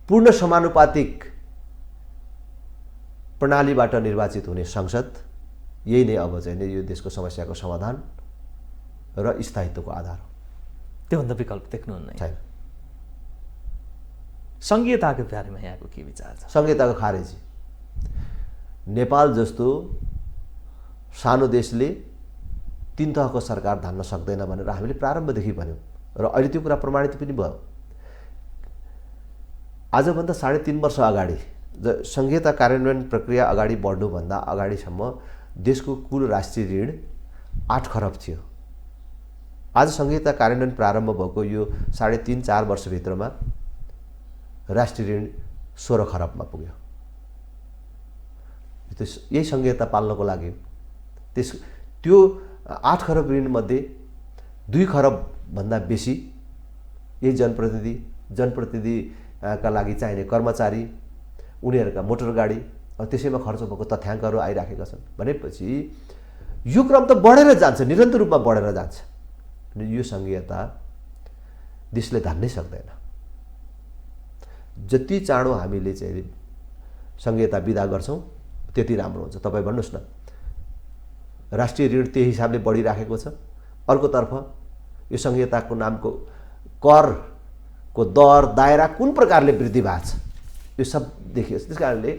पूर्ण समानुपातिक प्रणालीबाट निर्वाचित हुने संसद। यही नै अब चाहिँ यो देशको समस्याको समाधान र स्थायित्वको आधार हो। त्योभन्दा विकल्प देख्नुहुन्न? छैन। संघीयताको बारेमा यहाँको के विचार छ? संघीयताको खारेजी। नेपाल जस्तो सानो देशले तीन तहको सरकार धान्न सक्दैन भनेर हामीले प्रारम्भदेखि भन्यौँ र अहिले त्यो कुरा प्रमाणित पनि भयो। आजभन्दा 3.5 वर्ष अगाडि संघीयता कार्यान्वयन प्रक्रिया अगाडि बढ्नुभन्दा अगाडिसम्म देशको कुल राष्ट्रिय ऋण 8 खरब थियो। आज संघीयता कार्यान्वयन प्रारम्भ भएको यो 3.5-4 वर्षभित्रमा राष्ट्रिय ऋण 16 खरबमा पुग्यो। यही संघीयता पाल्नको लागि त्यो 8 खरब ऋणमध्ये 2 खरब भन्दा बेसी यही जनप्रतिनिधिका लागि चाहिने कर्मचारी, उनीहरूका मोटर गाडी, त्यसैमा खर्च भएको तथ्याङ्कहरू आइराखेका छन् भनेपछि यो क्रम त बढेर जान्छ, निरन्तर रूपमा बढेर जान्छ। यो संघीयता देशले धान्नै सक्दैन। जति चाँडो हामीले चाहिँ संघीयता विदा गर्छौँ त्यति राम्रो हुन्छ। तपाईँ भन्नुहोस् न, राष्ट्रिय ऋण त्यही हिसाबले बढिराखेको छ, अर्कोतर्फ यो संघीयताको नामको करको दर दायरा कुन प्रकारले वृद्धि भएको छ यो सब देखियोस्। त्यस कारणले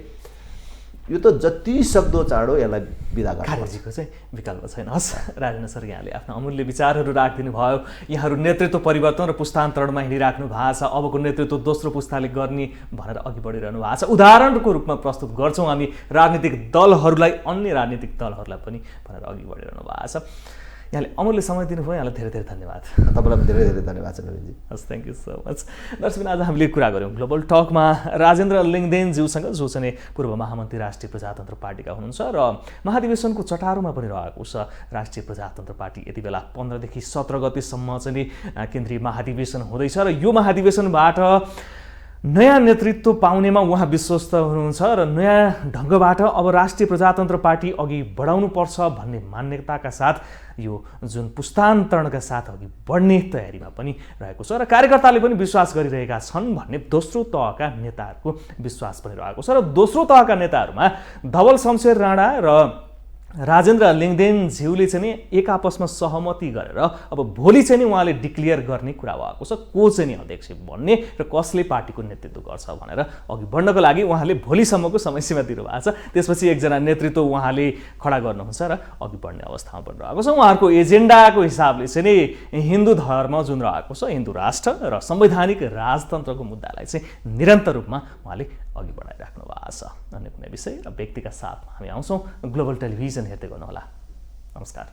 यो त जति सक्दो चाँडो यसलाई विदा गर्नु। खारेजीको चाहिँ विकल्प छैन। हस् राजेन्द्र सर, यहाँले आफ्नो अमूल्य विचारहरू राखिदिनु भयो। यहाँहरू नेतृत्व परिवर्तन र पुस्तान्तरणमा हिँडिराख्नु भएको छ। अबको नेतृत्व दोस्रो पुस्ताले गर्ने भनेर अघि बढिरहनु भएको छ। उदाहरणको रूपमा प्रस्तुत गर्छौँ हामी राजनीतिक दलहरूलाई, अन्य राजनीतिक दलहरूलाई पनि भनेर अघि बढिरहनु भएको छ। यहाँले अमूल्य समय दिनुभयो, यहाँलाई धेरै धेरै धन्यवाद। तपाईँलाई धेरै धेरै धन्यवाद छ नवीनजी। हस्, थ्याङ्क यू सो मच। दर्शक, आज हामीले कुरा गऱ्यौँ ग्लोबल टकमा राजेन्द्र लिङ्गदेनज्यूसँग, जो चाहिँ पूर्व महामन्त्री राष्ट्रिय प्रजातन्त्र पार्टीका हुनुहुन्छ र महाधिवेशनको चटारोमा पनि रहेको छ राष्ट्रिय प्रजातन्त्र पार्टी। यति बेला 15 देखि 17 गतेसम्म चाहिँ केन्द्रीय महाधिवेशन हुँदैछ र यो महाधिवेशनबाट नयाँ नेतृत्व पाउनेमा उहाँ विश्वस्त हुनुहुन्छ र नयाँ ढङ्गबाट अब राष्ट्रिय प्रजातन्त्र पार्टी अघि बढाउनुपर्छ भन्ने मान्यताका साथ यो जुन पुस्तान्तरणका साथ अघि बढ्ने तयारीमा पनि रहेको छ र कार्यकर्ताले पनि विश्वास गरिरहेका छन् भन्ने दोस्रो तहका नेताहरूको विश्वास पनि रहेको छ। र दोस्रो तहका नेताहरूमा धवल शमशेर राणा र राजेन्द्र लिङ्गदेनज्यूले चाहिँ एक आपसमा सहमति गरेर अब भोलि चाहिँ उहाँले डिक्लेयर गर्ने कुरा भएको छ को चाहिँ अध्यक्ष बन्ने र कसले पार्टीको नेतृत्व गर्छ भनेर अघि बढ्नको लागि उहाँले भोलिसम्मको समयसीमा दिनुभएको छ। त्यसपछि एकजना नेतृत्व उहाँले खडा गर्नुहुन्छ र अघि बढ्ने अवस्थामा पनि रहेको छ। उहाँहरूको एजेन्डाको हिसाबले चाहिँ हिन्दू धर्म जुन रहेको छ, हिन्दू राष्ट्र र संवैधानिक राजतन्त्रको मुद्दालाई चाहिँ निरन्तर रूपमा उहाँले अघि बढाइराख्नु भएको छ। अन्य कुनै विषय र व्यक्तिका साथमा हामी आउँछौँ। ग्लोबल टेलिभिजन हेर्दै गर्नुहोला। नमस्कार।